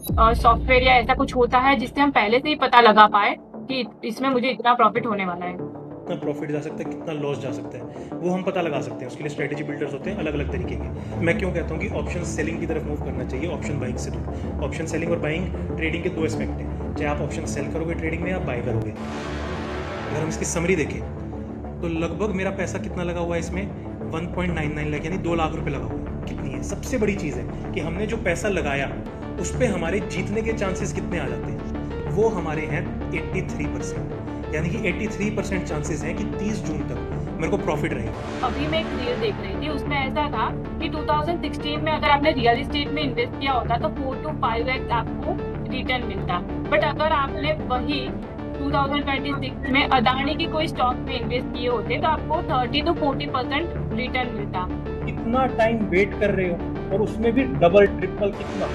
Software या ऐसा कुछ होता है जिससे हम पहले से ही पता लगा पाए कि इसमें मुझे इतना प्रॉफिट होने वाला है? कितना प्रॉफिट जा सकता है, कितना लॉस जा सकता है, वो हम पता लगा सकते हैं। उसके लिए स्ट्रेटेजी बिल्डर्स होते हैं अलग अलग तरीके के। मैं क्यों कहता हूँ कि ऑप्शन सेलिंग की तरफ मूव करना चाहिए ऑप्शन बाइंग से दूर। ऑप्शन सेलिंग और बाइंग ट्रेडिंग के दो एस्पेक्ट हैं। चाहे आप ऑप्शन सेल करोगे ट्रेडिंग में या बाय करोगे। अगर हम इसकी समरी देखें तो लगभग मेरा पैसा कितना लगा हुआ है इसमें, 1.99 लाख यानी 2 लाख रुपए लगा हुआ है। कितनी है? सबसे बड़ी चीज़ है कि हमने जो पैसा लगाया उस पर हमारे जीतने के चांसेस कितने आ जाते हैं। वो हमारे हैं 83%, यानी कि 83% चांसेस हैं कि 30 जून तक मेरे को प्रॉफिट रहेगा। अभी मैं एक रील देख रही थी, उसमें ऐसा था कि 2016 में अगर आपने रियल एस्टेट में इन्वेस्ट किया होता तो 4 to 5x आपको रिटर्न मिलता। बट अगर आपने वही 2026 में अदानी की कोई स्टॉक में इन्वेस्ट किए होते तो आपको 30 to 40% रिटर्न मिलता। कितना टाइम वेट कर रहे हो, और उसमें भी डबल ट्रिपल कितना।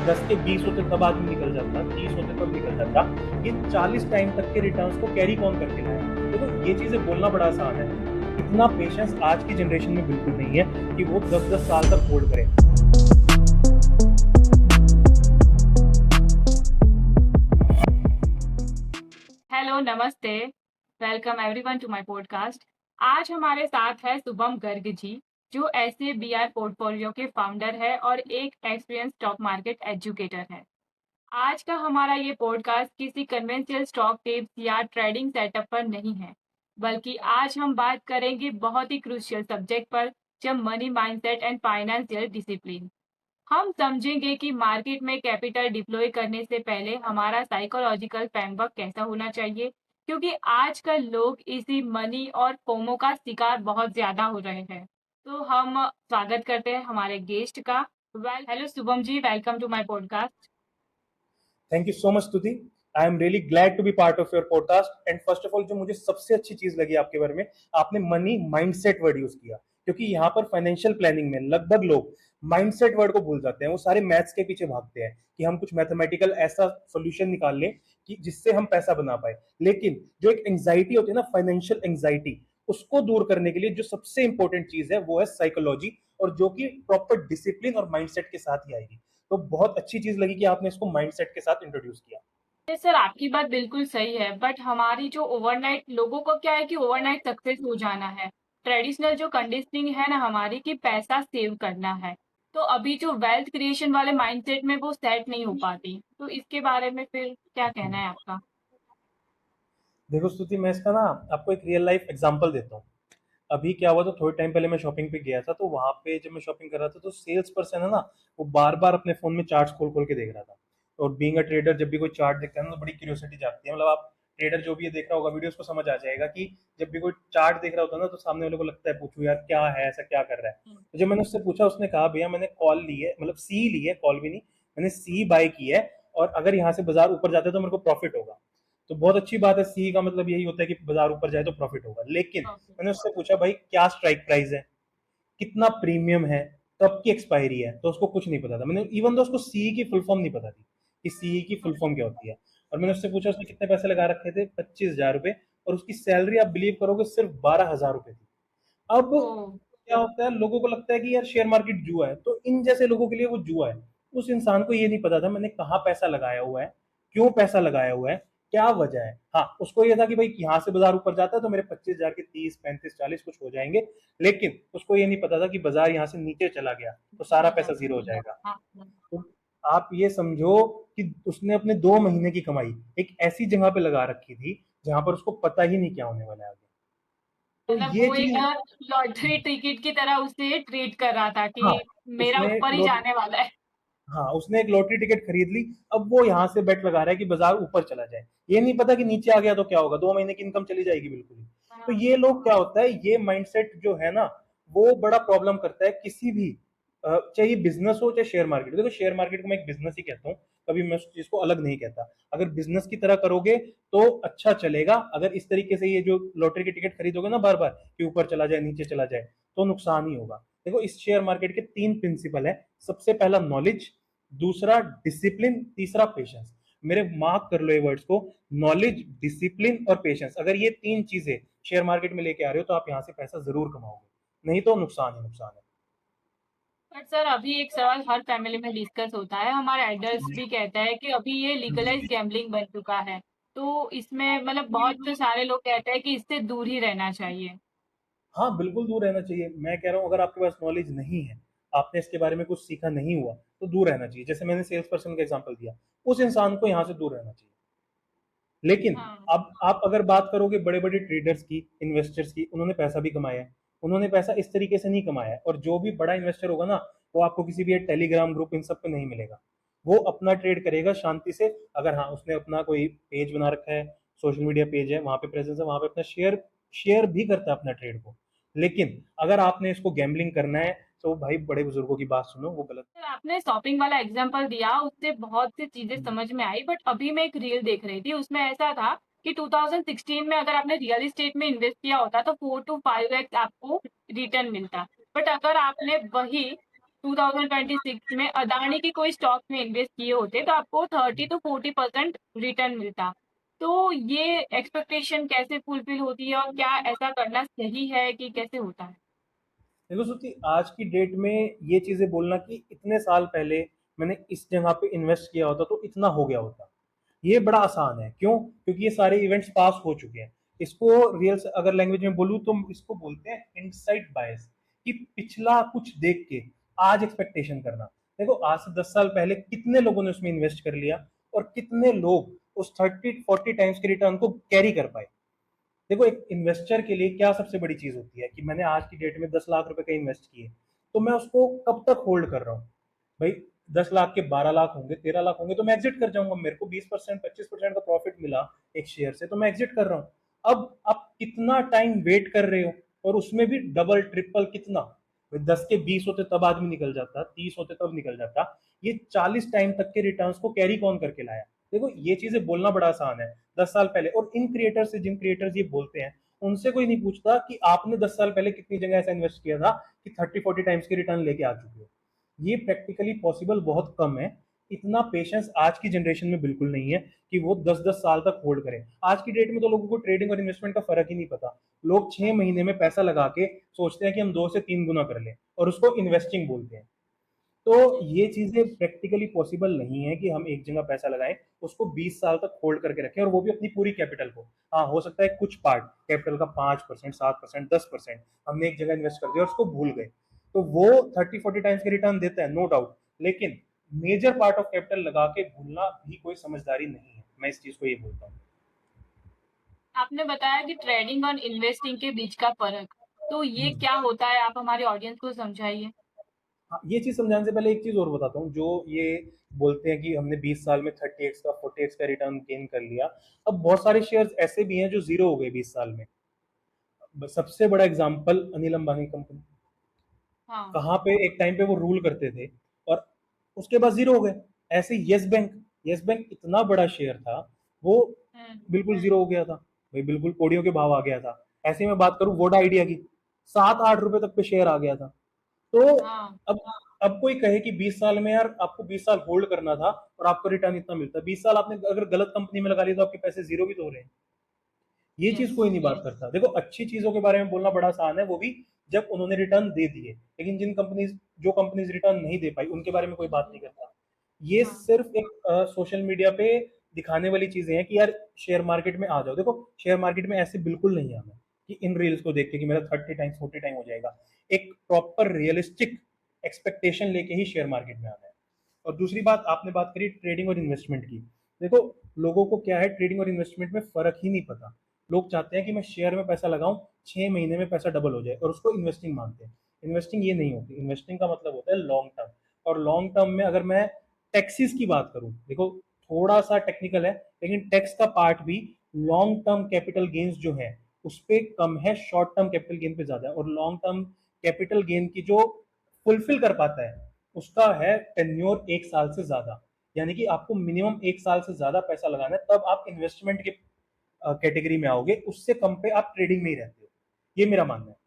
10 के 20 होते तब आदमी निकल जाता, 30 होते तब निकल जाता। ये 40 टाइम तक के रिटर्न्स को कैरी कौन करके लाया? देखो ये चीजें बोलना बड़ा आसान है, इतना पेशेंस आज की जनरेशन में बिल्कुल नहीं है कि वो 10-10 साल तक होल्ड करे। हेलो, नमस्ते, welcome everyone to my podcast. आज हमारे साथ है शुभम गर्ग जी, जो ऐसे बीआर पोर्टफोलियो के फाउंडर है और एक एक्सपीरियंस स्टॉक मार्केट एजुकेटर है। आज का हमारा ये पॉडकास्ट किसी कन्वेंशनल स्टॉक टिप्स या ट्रेडिंग सेटअप पर नहीं है, बल्कि आज हम बात करेंगे बहुत ही क्रूशियल सब्जेक्ट पर, जब money mindset and financial discipline. हम समझेंगे कि मार्केट में कैपिटल डिप्लॉय करने से पहले हमारा साइकोलॉजिकल फ्रेमवर्क कैसा होना चाहिए, क्योंकि आजकल लोग इसी मनी और फोमो का शिकार बहुत ज्यादा हो रहे हैं। तो हम स्वागत करते हैं हमारे गेस्ट का। Hello Shubham ji, welcome to my podcast. Thank you so much Stuti. I am really glad to be part of your podcast. And first of all जो मुझे सबसे अच्छी चीज लगी आपके बारे में, आपने मनी माइंडसेट वर्ड यूज किया। क्योंकि यहाँ पर फाइनेंशियल प्लानिंग में लगभग लोग माइंडसेट वर्ड को भूल जाते हैं। वो सारे मैथ्स के पीछे भागते हैं कि हम कुछ मैथमेटिकल ऐसा सोल्यूशन निकाल लें कि जिससे हम पैसा बना पाए। लेकिन जो एक एंग्जाइटी होती है ना, फाइनेंशियल एंग्जाइटी, उसको दूर करने के लिए जो सबसे इंपॉर्टेंट चीज है वो है साइकोलॉजी, और जो कि प्रॉपर डिसिप्लिन और माइंडसेट के साथ ही आएगी। तो बहुत अच्छी चीज लगी कि आपने इसको माइंडसेट के साथ इंट्रोड्यूस किया। सर, आपकी बात बिल्कुल सही है, बट हमारी जो ओवरनाइट लोगों को क्या है कि ओवरनाइट सक्सेस हो जाना है। ट्रेडिशनल जो कंडीशनिंग है ना हमारी, कि पैसा सेव करना है, तो अभी जो वेल्थ क्रिएशन वाले माइंडसेट में वो सेट नहीं हो पाती। तो इसके बारे में फिर क्या कहना है आपका? देखो स्तुति, मैं इसका ना आपको एक रियल लाइफ एग्जांपल देता हूँ। अभी क्या हुआ, तो थोड़े टाइम पहले मैं शॉपिंग पे गया था, तो वहां पे जब मैं शॉपिंग कर रहा था तो सेल्स पर्सन है ना, वो बार बार अपने फोन में चार्ट्स खोल खोल के देख रहा था। और बीइंग अ ट्रेडर जब भी कोई चार्ट देखता है ना तो बड़ी क्यूरियोसिटी जागती है। मतलब आप ट्रेडर जो भी ये देख रहा होगा वीडियोस को समझ आ जाएगा कि जब भी कोई चार्ट देख रहा होता है ना तो सामने वाले को लगता है पूछू यार क्या है, ऐसा क्या कर रहा है। तो जब मैंने उससे पूछा, उसने कहा भैया मैंने कॉल ली है, मतलब सी ली है, कॉल भी नहीं, मैंने सी बाय की है, और अगर यहाँ से बाजार ऊपर जाता है तो मेरे को प्रॉफिट होगा। तो बहुत अच्छी बात है, सी का मतलब यही होता है कि बाजार ऊपर जाए तो प्रॉफिट होगा। लेकिन ओके। मैंने उससे पूछा भाई क्या स्ट्राइक प्राइस है, कितना प्रीमियम है, कब की एक्सपायरी है, तो उसको कुछ नहीं पता था। मैंने इवन तो उसको सीई की फुल फॉर्म नहीं पता थी कि सीई की फुल फॉर्म क्या होती है। और मैंने उससे पूछा उसने कितने पैसे लगा रखे थे, 25,000 रुपए, और उसकी सैलरी आप बिलीव करोगे सिर्फ 12,000 रुपए थी। अब ओ। क्या होता है, लोगों को लगता है कि यार शेयर मार्केट जुआ है, तो इन जैसे लोगों के लिए वो जुआ है। उस इंसान को ये नहीं पता था मैंने कहाँ पैसा लगाया हुआ है, क्यों पैसा लगाया हुआ है, क्या वजह है। हाँ, उसको ये था कि भाई यहाँ से बाजार ऊपर जाता है तो मेरे 25,000 के 30, 35, 40 कुछ हो जाएंगे। लेकिन उसको ये नहीं पता था कि बाजार यहाँ से नीचे चला गया तो सारा पैसा जीरो हो जाएगा। हाँ, तो आप ये समझो कि उसने अपने 2 महीने की कमाई एक ऐसी जगह पे लगा रखी थी जहां पर उसको पता ही नहीं क्या होने वाला है आगे। तो मतलब ये वो एक चीज, लॉटरी टिकट की तरह उसे ट्रीट कर रहा था हाँ, कि मेरा उसने ऊपर ही लॉट जाने वाला है। हाँ, उसने एक लॉटरी टिकट खरीद ली। अब वो यहाँ से बेट लगा रहा है कि बाजार ऊपर चला जाए, ये नहीं पता कि नीचे आ गया तो क्या होगा, 2 महीने की इनकम चली जाएगी बिल्कुल ही। तो हाँ। ये लोग क्या होता है, ये माइंडसेट जो है ना, वो बड़ा प्रॉब्लम करता है किसी भी चाहे बिजनेस हो चाहे शेयर मार्केट। देखो शेयर मार्केट को मैं एक बिजनेस ही कहता हूँ, कभी मैं उस चीज को अलग नहीं कहता। अगर बिजनेस की तरह करोगे तो अच्छा चलेगा, अगर इस तरीके से ये जो लॉटरी की टिकट खरीदोगे ना बार बार कि ऊपर चला जाए नीचे चला जाए, तो नुकसान ही होगा। देखो इस शेयर मार्केट के 3 प्रिंसिपल है। सबसे पहला नॉलेज, दूसरा डिसिप्लिन, तीसरा पेशेंस। मेरे मार्क कर लो ये वर्ड्स को, नॉलेज, डिसिप्लिन और पेशेंस। अगर ये 3 चीजें शेयर मार्केट में लेके आ रहे हो तो आप यहाँ से पैसा जरूर कमाओगे, नहीं तो नुकसान ही नुकसान है। बट सर अभी एक सवाल हर फैमिली में डिस्कस होता है, हमारे एल्डर्स भी कहता है कि अभी ये लीगलाइज गैम्बलिंग बन चुका है, तो इसमें मतलब बहुत सारे लोग कहते हैं कि इससे दूर ही रहना चाहिए। हाँ, बिल्कुल दूर रहना चाहिए। मैं कह रहा हूँ अगर आपके पास नॉलेज नहीं है, आपने इसके बारे में कुछ सीखा नहीं हुआ, तो दूर रहना चाहिए। जैसे मैंने सेल्स पर्सन का एग्ज़ाम्पल दिया, उस इंसान को यहाँ से दूर रहना चाहिए। लेकिन हाँ। अब आप अगर बात करोगे बड़े-बड़े ट्रेडर्स की, इन्वेस्टर्स की, उन्होंने पैसा भी कमाया है। उन्होंने पैसा इस तरीके से नहीं कमाया है और जो भी बड़ा इन्वेस्टर होगा ना, वो आपको किसी भी एक टेलीग्राम ग्रुप इन सब पे नहीं मिलेगा। वो अपना ट्रेड करेगा शांति से। अगर हाँ, उसने अपना कोई पेज बना रखा है, सोशल मीडिया पेज है, वहाँ पे प्रेज़ेंस है, वहाँ पे अपना शेयर शेयर भी करता है अपना ट्रेड को। लेकिन अगर आपने इसको गैम्बलिंग करना है, तो भाई बड़े बुजुर्गों की बात सुनो, वो गलत सर आपने शॉपिंग वाला एग्जांपल दिया, उससे बहुत सी चीजें है। समझ में आई, बट अभी मैं एक रील देख रही थी, उसमें ऐसा था कि 2016 में अगर आपने रियल एस्टेट में इन्वेस्ट किया होता तो 4 to 5x आपको रिटर्न मिलता। बट अगर आपने वही 2026 में अदानी की कोई स्टॉक में इन्वेस्ट किए होते तो आपको 30 to 40% रिटर्न मिलता। तो ये एक्सपेक्टेशन कैसे फुलफिल होती है और क्या ऐसा करना सही है कि कैसे होता है? देखो श्रुति, आज की डेट में ये चीजें बोलना कि इतने साल पहले मैंने इस जगह पे इन्वेस्ट किया होता तो इतना हो गया होता, ये बड़ा आसान है। क्यों? क्योंकि ये सारे इवेंट्स पास हो चुके हैं। इसको रियल अगर लैंग्वेज में बोलूँ तो इसको बोलते हैं इनसाइट बायस, कि पिछला कुछ देख के आज एक्सपेक्टेशन करना। देखो आज से 10 साल पहले कितने लोगों ने उसमें इन्वेस्ट कर लिया और कितने लोग उस 30-40 टाइम्स के रिटर्न को कैरी कर पाए। देखो एक इन्वेस्टर के लिए क्या सबसे बड़ी चीज होती है कि मैंने आज की डेट में 10 लाख रुपए का इन्वेस्ट किए, तो मैं उसको कब तक होल्ड कर रहा हूँ? भाई 10 लाख के 12 लाख होंगे, 13 लाख होंगे, तो मैं एग्जिट कर जाऊंगा। मेरे को 20% 25% का प्रॉफिट मिला एक शेयर से, तो मैं एग्जिट कर रहा हूँ। अब आप कितना टाइम वेट कर रहे हो, और उसमें भी डबल ट्रिपल कितना? 10 के 20 होते तब आदमी निकल जाता, 30 होते तब निकल जाता, ये 40 टाइम तक के रिटर्न को कैरी कौन करके लाया? देखो ये चीजें बोलना बड़ा आसान है 10 साल पहले, और इन क्रिएटर्स से, जिन क्रिएटर्स ये बोलते हैं, उनसे कोई नहीं पूछता कि आपने 10 साल पहले कितनी जगह ऐसा इन्वेस्ट किया था कि 30-40 टाइम्स के रिटर्न लेके आ चुके हो। ये प्रैक्टिकली पॉसिबल बहुत कम है। इतना पेशेंस आज की जनरेशन में बिल्कुल नहीं है कि वो 10-10 साल तक होल्ड करें। आज की डेट में तो लोगों को ट्रेडिंग और इन्वेस्टमेंट का फर्क ही नहीं पता। लोग 6 महीने में पैसा लगा के सोचते हैं कि हम 2 से 3 गुना कर लें, और उसको इन्वेस्टिंग बोलते हैं। तो ये चीजें प्रैक्टिकली पॉसिबल नहीं है कि हम एक जगह पैसा लगाएं, उसको 20 साल तक होल्ड करके रखें, और वो भी अपनी पूरी कैपिटल को। हाँ, हो सकता है कुछ पार्ट कैपिटल का 5%, 7%, 10% हमने एक जगह इन्वेस्ट कर दिया और उसको भूल गए, तो वो 30-40 टाइम्स के रिटर्न देता है, नो डाउट। लेकिन मेजर पार्ट ऑफ कैपिटल लगा के भूलना भी कोई समझदारी नहीं है। मैं इस चीज को ये बोलता हूँ। आपने बताया कि ट्रेडिंग और इन्वेस्टिंग के बीच का फर्क, तो ये क्या होता है, आप हमारे ऑडियंस को समझाइए। हाँ, ये चीज समझाने से पहले एक चीज और बताता हूँ। जो ये बोलते हैं कि हमने 20 साल में 30x का 40x का रिटर्न गेन कर लिया, अब बहुत सारे शेयर्स ऐसे भी हैं जो जीरो हो गए 20 साल में। सबसे बड़ा एग्जांपल अनिल अंबानी कंपनी। हाँ। कहाँ पे एक टाइम पे वो रूल करते थे, और उसके बाद जीरो हो गए। ऐसे यस बैंक, यस बैंक इतना बड़ा शेयर था, वो हम्म। बिल्कुल जीरो हो गया था। भाई बिल्कुल कोड़ियों के भाव आ गया था। ऐसे ही मैं बात करूं वोडा आइडिया की, 7-8 रुपए तक पे शेयर आ गया था। तो हाँ। अब अब कोई कहे कि 20 साल में यार आपको 20 साल होल्ड करना था और आपको रिटर्न इतना मिलता, 20 साल आपने अगर गलत कंपनी में लगा लिया तो आपके पैसे जीरो भी तो हो रहे हैं। ये चीज यस। कोई नहीं बात करता। देखो अच्छी चीजों के बारे में बोलना बड़ा आसान है, वो भी जब उन्होंने रिटर्न दे दिए। लेकिन जो कंपनीज रिटर्न नहीं दे पाई उनके बारे में कोई बात नहीं करता। ये हाँ। सिर्फ एक सोशल मीडिया पे दिखाने वाली चीजें हैं कि यार शेयर मार्केट में आ जाओ। देखो शेयर मार्केट में ऐसे बिल्कुल नहीं आना कि इन रील्स को देख के कि मेरा 30 टाइम्स 40 टाइम हो जाएगा। एक प्रॉपर रियलिस्टिक एक्सपेक्टेशन लेके ही शेयर मार्केट में आना है। और दूसरी बात, आपने बात करी ट्रेडिंग और इन्वेस्टमेंट की। देखो लोगों को क्या है, ट्रेडिंग और इन्वेस्टमेंट में फर्क ही नहीं पता। लोग चाहते हैं कि मैं शेयर में पैसा लगाऊं, 6 महीने में पैसा डबल हो जाए, और उसको इन्वेस्टिंग मानते हैं। इन्वेस्टिंग ये नहीं होती। इन्वेस्टिंग का मतलब होता है लॉन्ग टर्म। और लॉन्ग टर्म में अगर मैं टैक्सेस की बात करूं, देखो थोड़ा सा टेक्निकल है, लेकिन टैक्स का पार्ट भी लॉन्ग टर्म कैपिटल गेन्स जो है उस पे कम है, शॉर्ट टर्म कैपिटल गेन पे ज्यादा है। और लॉन्ग टर्म कैपिटल गेन की जो फुलफिल कर पाता है उसका है टेन्योर 1 साल से ज्यादा। यानी कि आपको मिनिमम 1 साल से ज्यादा पैसा लगाना है, तब आप इन्वेस्टमेंट के कैटेगरी में आओगे। उससे कम पे आप ट्रेडिंग में ही रहते हो। ये मेरा मानना है।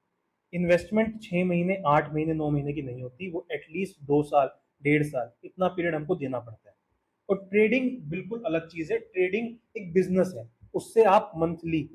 इन्वेस्टमेंट 6 महीने 8 महीने 9 महीने की नहीं होती, वो एटलीस्ट 2 साल 1.5 साल इतना पीरियड हमको देना पड़ता है। और ट्रेडिंग बिल्कुल अलग चीज है। ट्रेडिंग एक बिजनेस है। उससे आप मंथली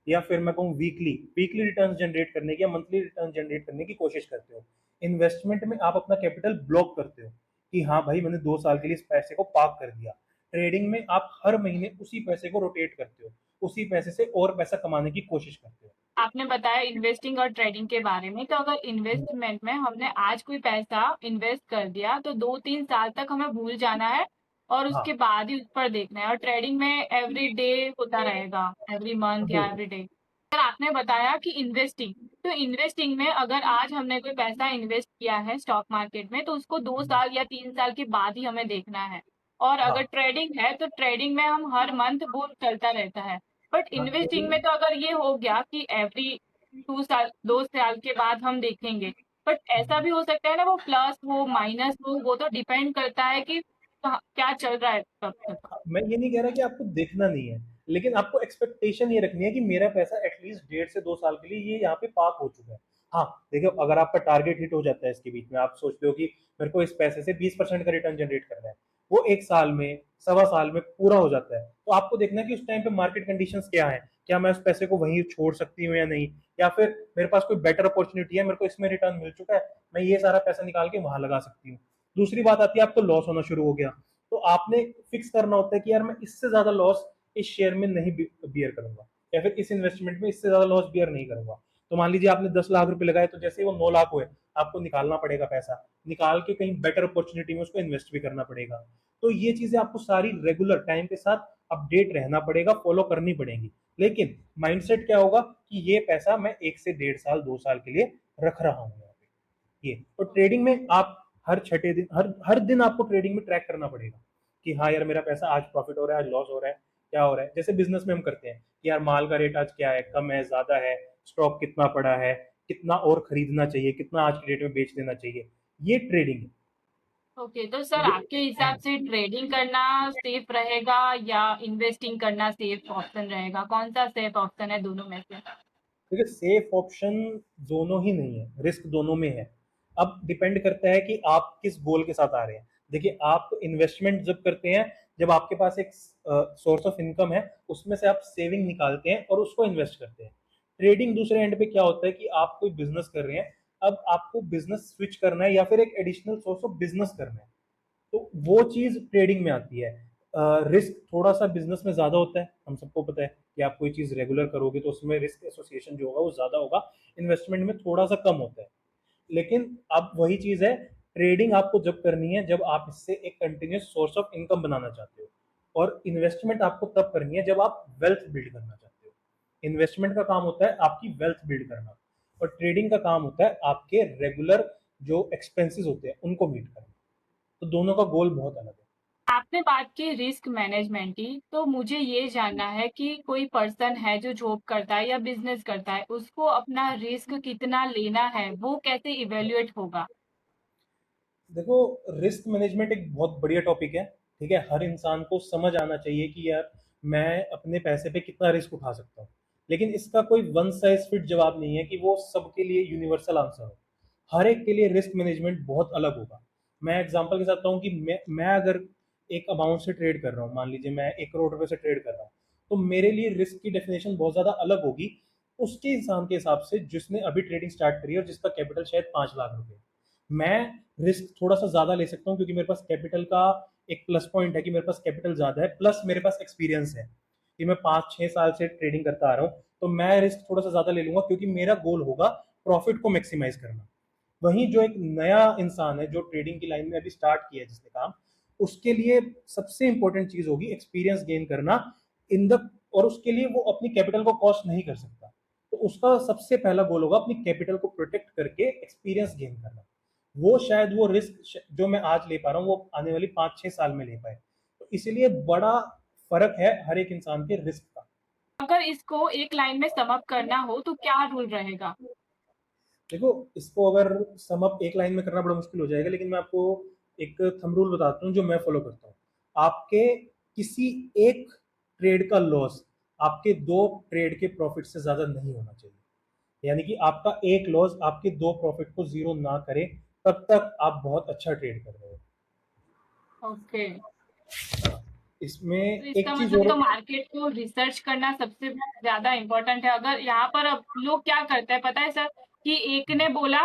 या फिर मैं कहूँ वीकली वीकली रिटर्न जनरेट करने की या मंथली रिटर्न जनरेट करने की कोशिश करते हो। इन्वेस्टमेंट में आप अपना कैपिटल ब्लॉक करते हो कि हाँ भाई मैंने 2 साल के लिए इस पैसे को पार्क कर दिया। ट्रेडिंग में आप हर महीने उसी पैसे को रोटेट करते हो, उसी पैसे से और पैसा कमाने की कोशिश करते हो। आपने बताया इन्वेस्टिंग और ट्रेडिंग के बारे में, तो अगर इन्वेस्टमेंट में हमने आज कोई पैसा इन्वेस्ट कर दिया तो 2-3 साल तक हमें भूल जाना है और हाँ उसके बाद ही उस पर देखना है। और ट्रेडिंग में एवरी डे होता रहेगा, एवरी मंथ या बिल्कुल। Every day. सर आपने बताया कि इन्वेस्टिंग, तो इन्वेस्टिंग में अगर आज हमने कोई पैसा इन्वेस्ट किया है स्टॉक मार्केट में तो उसको 2 साल या 3 साल के बाद ही हमें देखना है। और अगर हाँ ट्रेडिंग है तो ट्रेडिंग में हम हर मंथ वो चलता रहता है। बट हाँ इन्वेस्टिंग में लेकिन तो अगर ये हो गया कि एवरी 2 साल के बाद हम देखेंगे, बट ऐसा भी हो सकता है ना, वो प्लस हो माइनस हो, वो तो डिपेंड करता है कि क्या चल रहा है तब तक। मैं ये नहीं कह रहा कि आपको देखना नहीं है, लेकिन आपको एक्सपेक्टेशन ये रखनी है कि मेरा पैसा एटलीस्ट 1.5 से 2 साल के लिए ये यहाँ पे पार्क हो चुका है। हाँ देखियो, अगर आपका टारगेट हिट हो जाता है इसके बीच में, आप सोचते हो कि मेरे को इस पैसे से 20% का रिटर्न जनरेट करना है, वो 1 साल में, 1.25 साल में पूरा हो जाता है, तो आपको देखना है कि उस टाइम पे मार्केट कंडीशंस क्या है, क्या मैं उस पैसे को वहीं छोड़ सकती हूँ या नहीं, या फिर मेरे पास कोई बेटर अपॉर्चुनिटी है, मेरे को इसमें रिटर्न मिल चुका है, मैं ये सारा पैसा निकाल के वहां लगा सकती हूँ। दूसरी बात आती है, आपको लॉस होना शुरू हो गया, तो आपने फिक्स करना होता है कि यार मैं इससे ज्यादा लॉस इस शेयर में नहीं बियर करूंगा, या फिर इस इन्वेस्टमेंट में इससे ज्यादा लॉस बियर नहीं करूंगा। तो मान लीजिए आपने 10 लाख रुपए लगाए, तो जैसे ही वो 9 लाख हुए, आपको निकालना पड़ेगा पैसा, निकाल के कहीं बेटर अपॉर्चुनिटी में उसको इन्वेस्ट भी करना पड़ेगा। तो ये चीजें आपको सारी रेगुलर टाइम के साथ अपडेट रहना पड़ेगा, फॉलो करनी पड़ेगी। लेकिन माइंडसेट क्या होगा कि ये पैसा मैं 1 से 1.5 साल 2 साल के लिए रख रहा हूँ यहाँ पे। ये तो ट्रेडिंग में आप हर छठे दिन, हर हर दिन आपको ट्रेडिंग में ट्रैक करना पड़ेगा कि हाँ यार मेरा पैसा आज प्रॉफिट हो रहा है, आज लॉस हो रहा है, क्या हो रहा है। जैसे बिजनेस में हम करते हैं कि यार माल का रेट आज क्या है, कम है, ज्यादा है, स्टॉक कितना पड़ा है, कितना और खरीदना चाहिए, कितना आज की डेट में बेच देना चाहिए, ये ट्रेडिंग है। ओके, तो सर ये आपके हिसाब से ट्रेडिंग करना सेफ रहेगा या इन्वेस्टिंग करना सेफ ऑप्शन रहेगा? कौन सा सेफ ऑप्शन है दोनों में से? देखिए, सेफ ऑप्शन दोनों ही नहीं है, रिस्क दोनों में है। अब डिपेंड करता है कि आप किस गोल के साथ आ रहे हैं। देखिए, आप इन्वेस्टमेंट जब करते हैं, जब आपके पास एक सोर्स ऑफ इनकम है, उसमें से आप सेविंग निकालते हैं और उसको इन्वेस्ट करते हैं। ट्रेडिंग दूसरे एंड पे क्या होता है कि आप कोई बिजनेस कर रहे हैं, अब आपको बिजनेस स्विच करना है या फिर एक एडिशनल सोर्स ऑफ बिजनेस करना है, तो वो चीज ट्रेडिंग में आती है। रिस्क थोड़ा सा बिजनेस में ज्यादा होता है, हम सबको पता है कि आप कोई चीज रेगुलर करोगे तो उसमें रिस्क एसोसिएशन जो होगा वो ज्यादा होगा, इन्वेस्टमेंट में थोड़ा सा कम होता है। लेकिन अब वही चीज है, ट्रेडिंग आपको जब करनी है जब आप इससे एक कंटिन्यूस सोर्स ऑफ इनकम बनाना चाहते हो, और इन्वेस्टमेंट आपको तब करनी है जब आप वेल्थ बिल्ड करना चाहते हो। इन्वेस्टमेंट का काम होता है आपकी वेल्थ बिल्ड करना, और ट्रेडिंग का काम होता है आपके रेगुलर जो एक्सपेंसेस होते हैं उनको मीट करना। तो दोनों का गोल बहुत अलग है। आपने बात की रिस्क मैनेजमेंट की, तो मुझे ये जानना है कि कोई पर्सन है जो जॉब करता है या बिजनेस करता है, उसको अपना रिस्क कितना लेना है वो कैसे इवेल्युएट होगा? देखो, रिस्क मैनेजमेंट एक बहुत बढ़िया टॉपिक है। ठीक है, हर इंसान को समझ आना चाहिए कि यार मैं अपने पैसे पे कितना रिस्क उठा सकता हूँ, लेकिन इसका कोई वन साइज फिट जवाब नहीं है कि वो सबके लिए यूनिवर्सल आंसर हो। हर एक के लिए रिस्क मैनेजमेंट बहुत अलग होगा। मैं एग्जांपल के साथ बताऊं कि मैं अगर एक अमाउंट से ट्रेड कर रहा हूँ, मान लीजिए मैं 1 करोड़ रुपए से ट्रेड कर रहा हूँ, तो मेरे लिए रिस्क की डेफिनेशन बहुत ज्यादा अलग होगी उसके इंसान के हिसाब से जिसने अभी ट्रेडिंग स्टार्ट करी है और जिसका कैपिटल शायद 5 लाख रुपए। मैं रिस्क थोड़ा सा ज्यादा ले सकता हूँ क्योंकि मेरे पास कैपिटल का एक प्लस पॉइंट है कि मेरे पास कैपिटल ज्यादा है, प्लस मेरे पास एक्सपीरियंस है कि मैं 5-6 साल से ट्रेडिंग करता आ रहा हूँ, तो मैं रिस्क थोड़ा सा ज्यादा ले लूंगा क्योंकि मेरा गोल होगा प्रॉफिट को मैक्सिमाइज करना। वहीं जो एक नया इंसान है जो ट्रेडिंग की लाइन में अभी स्टार्ट किया है जिसने काम, उसके लिए सबसे इंपॉर्टेंट चीज होगी एक्सपीरियंस गेन करना इन द, और उसके लिए वो अपनी कैपिटल को कॉस्ट नहीं कर सकता, तो उसका सबसे पहला गोल होगा अपनी कैपिटल को प्रोटेक्ट करके एक्सपीरियंस गेन करना। वो शायद वो रिस्क जो मैं आज ले पा रहा हूँ वो आने वाली 5-6 साल में ले पाए। तो इसीलिए बड़ा फर्क है हर एक इंसान के रिस्क का। अगर इसको एक लाइन में सम अप करना हो तो क्या रूल रहेगा? देखो, इसको अगर सम अप एक लाइन में करना बड़ा मुश्किल हो जाएगा, लेकिन मैं आपको एक थंब रूल बताता हूँ जो मैं फॉलो करता हूँ। आपके किसी एक ट्रेड का लॉस आपके 2 ट्रेड के प्रॉफिट से ज्यादा नहीं होना चाहिए। यानी कि आपका एक लॉस आपके 2 प्रॉफिट को जीरो ना करे, तब तक आप बहुत अच्छा ट्रेड कर रहे हो। ओके, हाँ, इसमें तो इसका एक चीज मतलब और। तो मार्केट को रिसर्च करना सबसे ज्यादा इम्पोर्टेंट है। अगर यहाँ पर अब लोग क्या करते हैं पता है सर, कि एक ने बोला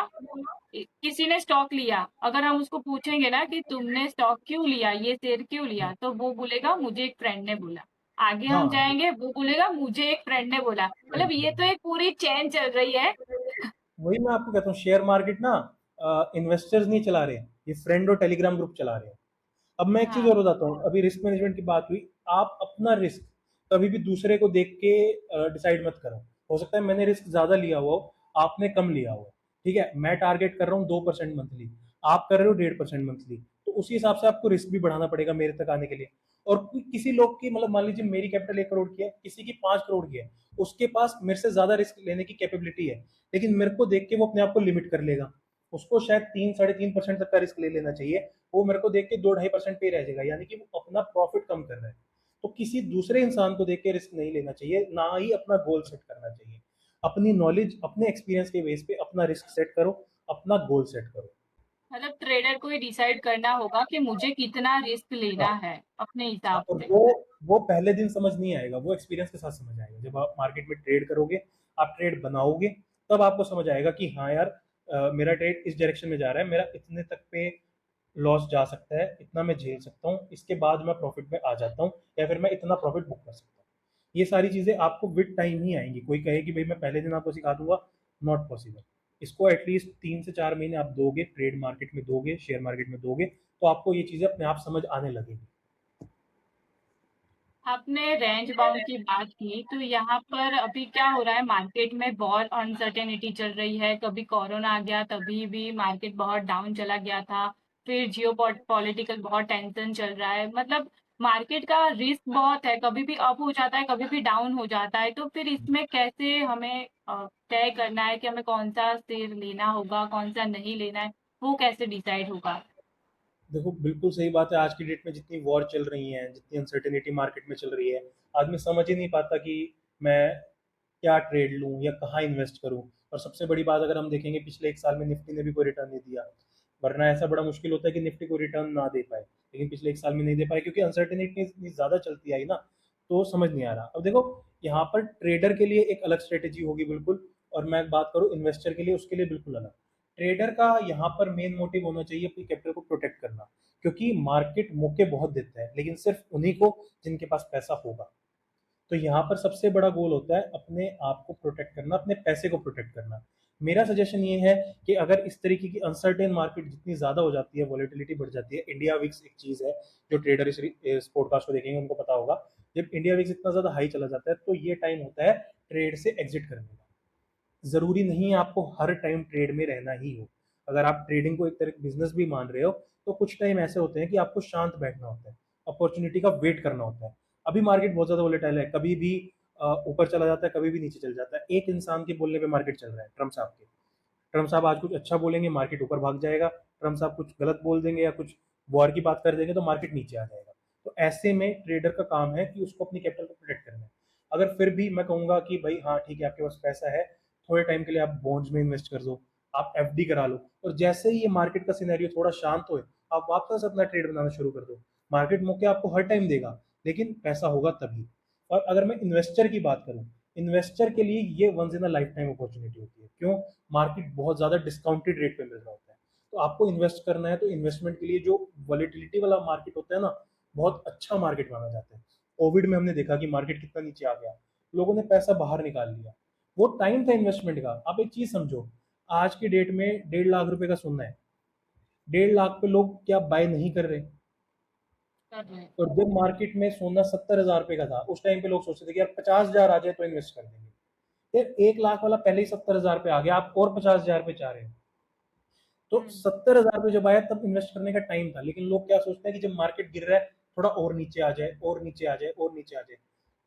किसी ने स्टॉक लिया, अगर हम उसको पूछेंगे ना कि तुमने स्टॉक क्यों लिया, ये शेयर क्यों लिया, तो वो बोलेगा मुझे एक फ्रेंड ने बोला। आगे हम हाँ, जाएंगे, वो बोलेगा मुझे एक फ्रेंड ने बोला। मतलब ये तो एक पूरी चेन चल रही है। वही मैं आपको कहता हूँ, शेयर मार्केट ना इन्वेस्टर्स नहीं चला रहे, ये फ्रेंड और टेलीग्राम ग्रुप चला रहे हैं। अब मैं एक चीज हाँ। और बताता हूँ, अभी रिस्क मैनेजमेंट की बात हुई। आप अपना रिस्क कभी भी दूसरे को देख के डिसाइड मत करो। हो सकता है मैंने रिस्क ज्यादा लिया हुआ हो, आपने कम लिया हुआ, ठीक है, मैं टारगेट कर रहा हूँ 2% मंथली, आप कर रहे हो 1.5% मंथली, तो उसी हिसाब से आपको रिस्क भी बढ़ाना पड़ेगा मेरे तक आने के लिए। और किसी लोग की, मतलब मान लीजिए मेरी कैपिटल 1 करोड़ की है, किसी की 5 करोड़ की है, उसके पास मेरे से ज्यादा रिस्क लेने की कैपेबिलिटी है, लेकिन मेरे को देख के वो अपने आप को लिमिट कर लेगा। उसको शायद 3-3.5% तक का रिस्क ले लेना चाहिए, वो मेरे को देख के 2-2.5% पे रह जाएगा, यानी कि वो अपना प्रॉफिट कम कर रहा है। तो किसी दूसरे इंसान को देख के रिस्क नहीं लेना चाहिए, ना ही अपना गोल सेट करना चाहिए। अपनी नॉलेज, अपने एक्सपीरियंस के बेस पे अपना रिस्क सेट करो, अपना गोल सेट करो। मतलब ट्रेडर को ही डिसाइड करना होगा कि मुझे कितना रिस्क लेना हाँ, है अपने हाँ, हिसाब और से। वो पहले दिन समझ नहीं आएगा, वो एक्सपीरियंस के साथ समझ आएगा। जब आप मार्केट में ट्रेड करोगे, आप ट्रेड बनाओगे, तब आपको समझ आएगा कि हाँ यार, मेरा ट्रेड इस डायरेक्शन में जा रहा है, मेरा इतने तक पे लॉस जा सकता है, इतना मैं झेल सकता हूँ, इसके बाद मैं प्रॉफिट में आ जाता हूँ, या फिर मैं इतना प्रॉफिट बुक कर सकता हूँ। ये सारी चीजें आपको विद टाइम ही आएंगी। कोई कहे कि भाई मैं पहले दिन आपको सिखा दूंगा, नॉट पॉसिबल। इसको एटलीस्ट 3 से 4 महीने आप दोगे, ट्रेड मार्केट में दोगे, शेयर मार्केट में दोगे, तो आपको ये चीजें अपने आप समझ आने लगेगी। आपने रेंज बाउंड की बात की, तो यहाँ पर अभी क्या हो रहा है, मार्केट में बहुत अनसर्टेनिटी चल रही है। कभी कोरोना आ गया, तभी भी मार्केट बहुत डाउन चला गया था। फिर जियो पॉलिटिकल बहुत टेंशन चल रहा है। मतलब मार्केट का रिस्क बहुत है, कभी भी अप हो जाता है, कभी भी डाउन हो जाता है। तो फिर इसमें कैसे हमें तय करना है कि हमें कौन सा शेयर लेना होगा, कौन सा नहीं लेना है, वो कैसे डिसाइड होगा? देखो, बिल्कुल सही बात है। आज की डेट में जितनी वॉर चल रही है, जितनी अनसर्टेनिटी मार्केट में चल रही है, आदमी समझ ही नहीं पाता कि मैं क्या ट्रेड लूं या कहाँ इन्वेस्ट करूं। और सबसे बड़ी बात, अगर हम देखेंगे पिछले 1 साल में निफ्टी ने भी कोई रिटर्न नहीं दिया, वरना ऐसा बड़ा मुश्किल होता है कि निफ्टी को रिटर्न ना दे पाए, लेकिन पिछले 1 साल में नहीं दे पाए क्योंकि अनसर्टेनिटी इतनी ज्यादा चलती आई ना। तो समझ नहीं आ रहा। अब देखो, यहाँ पर ट्रेडर के लिए एक अलग स्ट्रेटेजी होगी बिल्कुल, और मैं बात करूँ इन्वेस्टर के लिए, उसके लिए बिल्कुल अलग। ट्रेडर का यहाँ पर मेन मोटिव होना चाहिए अपनी कैपिटल को प्रोटेक्ट करना, क्योंकि मार्केट मौके बहुत देता है, लेकिन सिर्फ उन्हीं को जिनके पास पैसा होगा। तो यहाँ पर सबसे बड़ा गोल होता है अपने आप को प्रोटेक्ट करना, अपने पैसे को प्रोटेक्ट करना। मेरा सजेशन ये है कि अगर इस तरीके की अनसर्टेन मार्केट जितनी ज्यादा हो जाती है, वॉलेटिलिटी बढ़ जाती है, इंडिया विक्स एक चीज है, जो ट्रेडर इस पॉडकास्ट को देखेंगे उनको पता होगा। जब इंडिया विक्स इतना ज्यादा हाई चला जाता है, तो ये टाइम होता है ट्रेड से एग्जिट करने का। जरूरी नहीं है आपको हर टाइम ट्रेड में रहना ही हो। अगर आप ट्रेडिंग को एक तरह बिजनेस भी मान रहे हो, तो कुछ टाइम ऐसे होते हैं कि आपको शांत बैठना होता है, अपॉर्चुनिटी का वेट करना होता है। अभी मार्केट बहुत ज्यादा वोलेटाइल है, कभी भी ऊपर चला जाता है, कभी भी नीचे चल जाता है। एक इंसान के बोलने पे मार्केट चल रहा है, ट्रम्प साहब के। ट्रम्प साहब आज कुछ अच्छा बोलेंगे, मार्केट ऊपर भाग जाएगा। ट्रम्प साहब कुछ गलत बोल देंगे या कुछ वॉर की बात कर देंगे, तो मार्केट नीचे आ जाएगा। तो ऐसे में ट्रेडर का काम है कि उसको अपनी कैपिटल को प्रोटेक्ट करना है। अगर फिर भी मैं कहूंगा कि भाई हाँ ठीक है, आपके पास पैसा है, थोड़े टाइम के लिए आप बॉन्ड्स में इन्वेस्ट कर दो, आप एफडी करा लो, और जैसे ही ये मार्केट का सिनेरियो थोड़ा शांत हो, आप वापस अपना ट्रेड बनाना शुरू कर दो। मार्केट मौके आपको हर टाइम देगा, लेकिन पैसा होगा तभी। और अगर मैं इन्वेस्टर की बात करूं, इन्वेस्टर के लिए ये once in a lifetime opportunity होती है। क्यों? मार्केट बहुत ज्यादा डिस्काउंटेड रेट पे मिल रहा होता है। तो आपको इन्वेस्ट करना है, तो इन्वेस्टमेंट के लिए जो वॉलेटिलिटी वाला मार्केट होता है ना, बहुत अच्छा मार्केट माना जाता है। कोविड में हमने देखा कि मार्केट कितना नीचे आ गया, लोगों ने पैसा बाहर निकाल लिया। वो टाइम था इन्वेस्टमेंट का। आप एक चीज समझो, आज की डेट में 1.5 लाख रुपए का सोना है, 1.5 लाख पे लोग क्या बाय नहीं कर रहे? कर रहे हैं। और जब मार्केट में सोना 70,000 रुपए का था, उस टाइम पे लोग सोचते थे कि यार 50,000 आ जाए तो इन्वेस्ट कर देंगे। यार 1 लाख वाला पहले ही 70,000 पे आ गया, आप और 50,000 पे चाह रहे हो। तो हम्म। 70,000 पे जब आया तब इन्वेस्ट करने का टाइम था, लेकिन लोग क्या सोचते हैं कि जब मार्केट गिर रहा है, थोड़ा और नीचे आ जाए, और नीचे आ जाए, और नीचे आ जाए।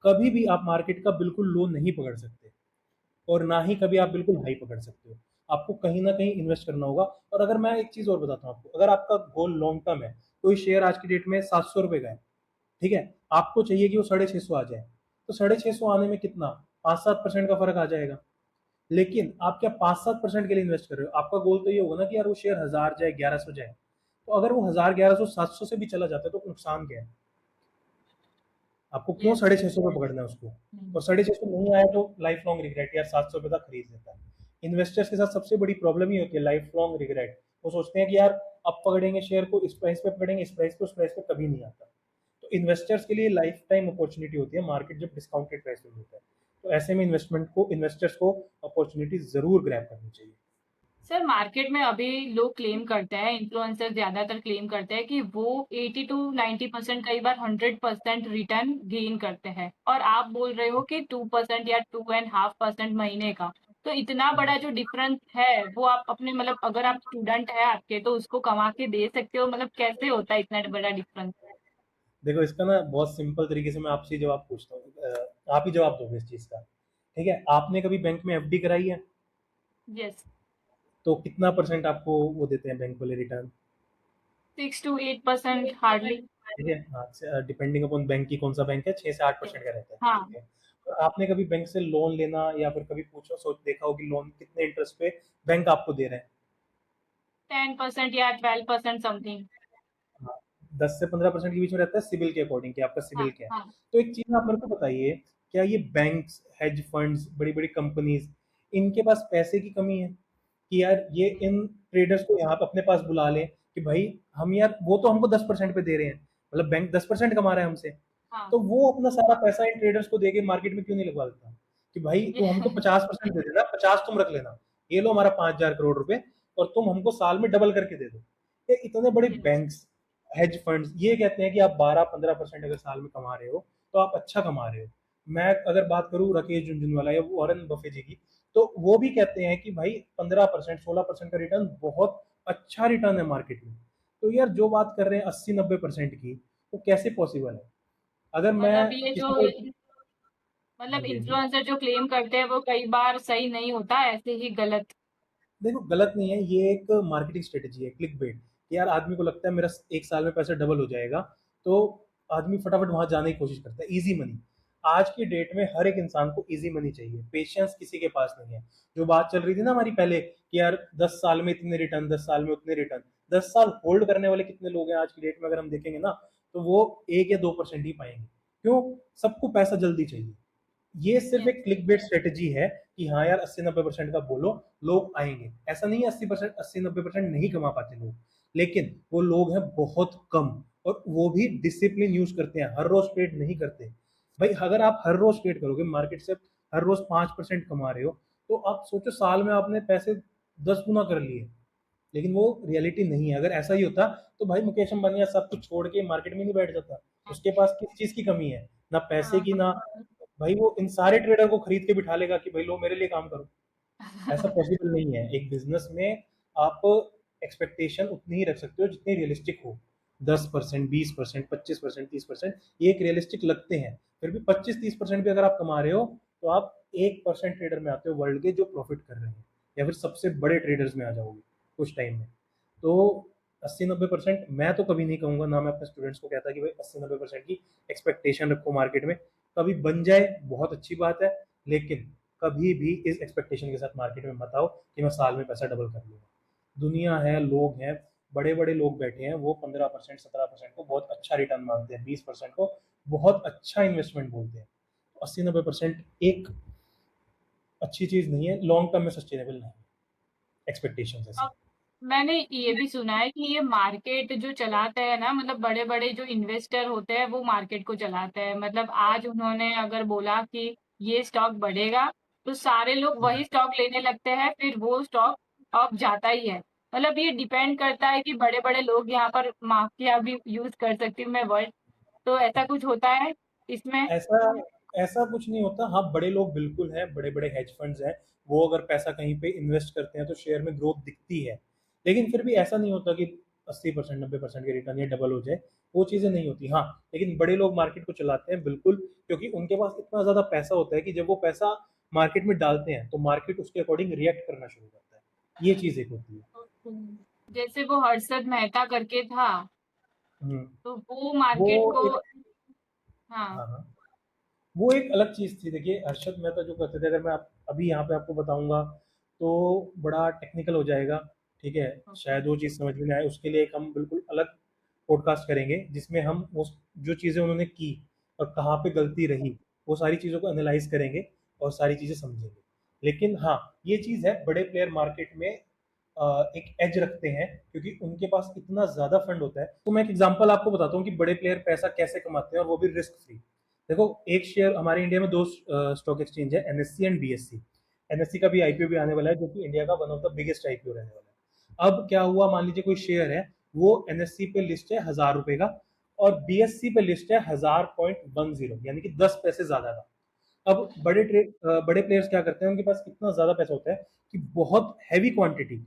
कभी भी आप मार्केट का बिल्कुल लो नहीं पकड़ सकते, और ना ही कभी आप बिल्कुल हाई पकड़ सकते हो। आपको कहीं ना कहीं इन्वेस्ट करना होगा। और अगर मैं एक चीज और बताता हूँ आपको, अगर आपका गोल लॉन्ग टर्म है, कोई शेयर आज की डेट में 700 रुपए का है, ठीक है, आपको चाहिए कि वो 650 आ जाए, तो 650 आने में कितना, 5-7% का फर्क आ जाएगा। लेकिन आप क्या 5-7% के लिए इन्वेस्ट कर रहे हो? आपका गोल तो ये होगा ना कि यार वो शेयर 1000 जाए, 1100 जाए। तो अगर वो 1000, 1100, 700 से भी चला जाता है, तो नुकसान क्या है? आपको क्यों ये तो 650 पे पकड़ना है उसको? हम्म। और 650 नहीं आया तो लाइफ लॉन्ग रिग्रेट, यार 700 रुपये का खरीद लेता है। इन्वेस्टर्स के साथ सबसे बड़ी प्रॉब्लम ही होती है लाइफ लॉन्ग रिग्रेट। वो सोचते हैं कि यार अब पकड़ेंगे शेयर को, इस प्राइस पे पकड़ेंगे, इस प्राइस पे, उस प्राइस पे कभी नहीं आता। तो इन्वेस्टर्स के लिए लाइफ टाइम अपॉर्चुनिटी होती है मार्केट जब डिस्काउंटेड प्राइस पे मिलता है। तो ऐसे में इन्वेस्टर्स को अपॉर्चुनिटी जरूर ग्रैब करनी चाहिए। सर मार्केट में अभी लोग क्लेम करते हैं, इन्फ्लुएंसर ज्यादातर क्लेम करते हैं कि वो 80 टू 90%, कई बार 100% रिटर्न गेन करते हैं, और आप बोल रहे हो कि 2% या 2.5% महीने का। तो इतना बड़ा जो डिफरेंस है वो आप अपने मतलब अगर आप स्टूडेंट है आपके तो उसको कमा के दे सकते हो, मतलब कैसे होता है इतना बड़ा डिफरेंस? देखो इसका ना बहुत सिंपल तरीके से मैं आपसे जवाब पूछता हूँ, आप ही जवाब दोगे इस चीज का। ठीक है, आपने कभी बैंक में एफडी कराई है? यस। तो कितना परसेंट आपको वो देते हैं बैंक वाले रिटर्न? 6 to 8% hardly. ठीक है, हाँ, डिपेंडिंग अपॉन बैंक की कौन सा बैंक है, 6 से 8% का रहता है। ठीक हाँ। है, तो आपने कभी बैंक से लोन लेना या फिर कभी पूछो सोच देखा हो कि लोन कितने इंटरेस्ट पे बैंक आपको दे रहे हैं? 10% या 12% समथिंग। हाँ, 10 से 15% के बीच में रहता है सिविल के अकॉर्डिंग कि आपका हाँ सिविल क्या है। हाँ तो एक चीज आप मेरे को बताइए, क्या ये बैंक्स, हेज फंड्स, बड़ी बड़ी कंपनीज, इनके पास पैसे की कमी है कि यार ये इन ट्रेडर्स को यहाँ पे अपने पास बुला लें कि भाई हम यार वो तो हमको 10% पे दे रहे हैं, मतलब बैंक 10% कमा रहा है हमसे, हाँ। तो वो अपना सारा पैसा इन ट्रेडर्स को देके मार्केट में क्यों नहीं लगवा देता कि भाई ये तू हमको 50% दे देना, 50 तुम रख लेना, ये लो हमारा 5,000 करोड़ रुपए, और तुम हमको साल में डबल करके दे दो। ये इतने बड़े यस। बैंक्स, हेज फंड्स ये कहते हैं कि आप 12-15% अगर साल में कमा रहे हो तो आप अच्छा कमा रहे हो। मैं अगर बात करूं राकेश झुनझुनवाला या वॉरेन बफे जी की, तो वो भी कहते हैं कि भाई 15% 16% का रिटर्न बहुत अच्छा रिटर्न है मार्केट में। तो यार जो बात कर रहे हैं 80-90% की, वो कैसे पॉसिबल है? अगर मैं मतलब ये किसी जो को, हाँ मतलब जी हाँ जी, इन्फ्लुएंसर जो क्लेम करते हैं वो कई बार सही नहीं होता, ऐसे ही गलत। देखो गलत नहीं है, ये एक मार्केटिंग स्ट्रेटेजी है, क्लिक बेट, कि यार आदमी को लगता है मेरा एक साल में पैसा डबल हो जाएगा, तो आदमी फटाफट वहां जाने की कोशिश करता है, इजी मनी। आज की डेट में हर एक इंसान को इजी मनी चाहिए, पेशेंस किसी के पास नहीं है। जो बात चल रही थी ना हमारी पहले कि यार 10 साल में इतने रिटर्न, 10 साल में उतने रिटर्न, 10 साल होल्ड करने वाले कितने लोग हैं आज की डेट में अगर हम देखेंगे ना, तो वो 1 या 2% ही पाएंगे। क्यों? सबको पैसा जल्दी चाहिए। ये सिर्फ यस। एक क्लिक बेट स्ट्रेटेजी है कि हाँ यार 80-90% का बोलो, लोग आएंगे। ऐसा नहीं है 80% 80-90% नहीं कमा पाते लोग, लेकिन वो लोग हैं बहुत कम, और वो भी डिसिप्लिन यूज करते हैं, हर रोज ट्रेड नहीं करते। भाई अगर आप हर रोज ट्रेड करोगे मार्केट से, हर रोज 5% कमा रहे हो, तो आप सोचो साल में आपने पैसे 10 गुना कर लिए। लेकिन वो रियलिटी नहीं है। अगर ऐसा ही होता तो भाई मुकेश अंबानी सब कुछ छोड़ के मार्केट में नहीं बैठ जाता। उसके पास किस चीज की कमी है? ना पैसे हाँ की, ना भाई वो इन सारे ट्रेडर को खरीद के बिठा लेगा कि भाई लो मेरे लिए काम करो। ऐसा हाँ। पॉसिबल नहीं है एक बिजनेस में। आप एक्सपेक्टेशन उतनी ही रख सकते हो जितनी रियलिस्टिक हो। 10%, 20%, 25%, 30% ये एक रियलिस्टिक लगते हैं। फिर भी 25-30% भी अगर आप कमा रहे हो, तो आप 1% ट्रेडर में आते हो वर्ल्ड के जो प्रॉफिट कर रहे हैं, या फिर सबसे बड़े ट्रेडर्स में आ जाओगे कुछ टाइम में। तो 80-90% मैं तो कभी नहीं कहूंगा, ना मैं अपने स्टूडेंट्स को कहता कि भाई 80-90% की एक्सपेक्टेशन रखो मार्केट में। कभी बन जाए बहुत अच्छी बात है, लेकिन कभी भी इस एक्सपेक्टेशन के साथ मार्केट में मत आओ कि मैं साल में पैसा डबल कर लूंगा। दुनिया है, लोग हैं, बड़े बड़े लोग बैठे हैं, वो 15% 17% को बहुत अच्छा रिटर्न मानते हैं, 20% को बहुत अच्छा इन्वेस्टमेंट बोलते हैं। 80-90% एक अच्छी चीज नहीं है, लॉन्ग टर्म में सस्टेनेबल नहीं है एक्सपेक्टेशन ऐसी। अब मैंने ये भी सुना है कि ये मार्केट जो चलाते हैं ना, मतलब बड़े बड़े जो इन्वेस्टर होते हैं वो मार्केट को चलाते हैं। मतलब आज उन्होंने अगर बोला कि ये स्टॉक बढ़ेगा तो सारे लोग वही स्टॉक लेने लगते हैं, फिर वो स्टॉक अप जाता ही है। मतलब ये डिपेंड करता है कि बड़े बड़े लोग यहाँ पर माफिया भी यूज कर सकती हूँ मैं वर्ड, तो ऐसा कुछ होता है इसमें? ऐसा ऐसा कुछ नहीं होता। हाँ, बड़े लोग बिल्कुल हैं, बड़े बड़े हेज फंड्स हैं, वो अगर पैसा कहीं पे इन्वेस्ट करते हैं तो शेयर में ग्रोथ दिखती है। लेकिन फिर भी ऐसा नहीं होता कि 80% 90% के रिटर्न या डबल हो जाए, वो चीजें नहीं होती। हाँ, लेकिन बड़े लोग मार्केट को चलाते हैं बिल्कुल, क्योंकि उनके पास इतना ज्यादा पैसा होता है कि जब वो पैसा मार्केट में डालते हैं तो मार्केट उसके अकॉर्डिंग रिएक्ट करना शुरू करता है। ये चीज एक होती है। जैसे वो हर्षद मेहता करके था, हम्म। तो वो वो मार्केट को। एक, हाँ। हाँ हाँ, वो एक अलग चीज थी। देखिए हर्षद मेहता जो करते थे, अगर मैं अभी यहाँ पे आपको बताऊंगा तो बड़ा टेक्निकल हो जाएगा। ठीक है, ओके। शायद वो चीज़ समझ में ना आए, उसके लिए एक हम बिल्कुल अलग पॉडकास्ट करेंगे जिसमें हम उस जो चीज़ें उन्होंने की और कहाँ पे गलती रही, वो सारी चीज़ों को एनालाइज करेंगे और सारी चीज़ें समझेंगे। लेकिन हाँ, ये चीज़ है, बड़े प्लेयर मार्केट में एक एज रखते हैं क्योंकि उनके पास इतना ज़्यादा फंड होता है। तो मैं एक एग्जांपल आपको बताता हूँ कि बड़े प्लेयर पैसा कैसे कमाते हैं और वो भी रिस्क फ्री। देखो, एक शेयर हमारे इंडिया में 2 स्टॉक एक्सचेंज है, एनएससी एंड बीएससी। एनएससी का भी आईपीओ भी आने वाला है जो कि इंडिया का one of the biggest IPO रहने वाला है। अब क्या हुआ, मान लीजिए कोई शेयर है, वो एनएससी पे लिस्ट है 1000 रुपए का और बीएससी पे लिस्ट है 1000.10, यानी कि 10 पैसे ज्यादा का। अब बड़े प्लेयर्स क्या करते हैं, उनके पास इतना ज्यादा पैसा होता है कि बहुत हैवी क्वांटिटी,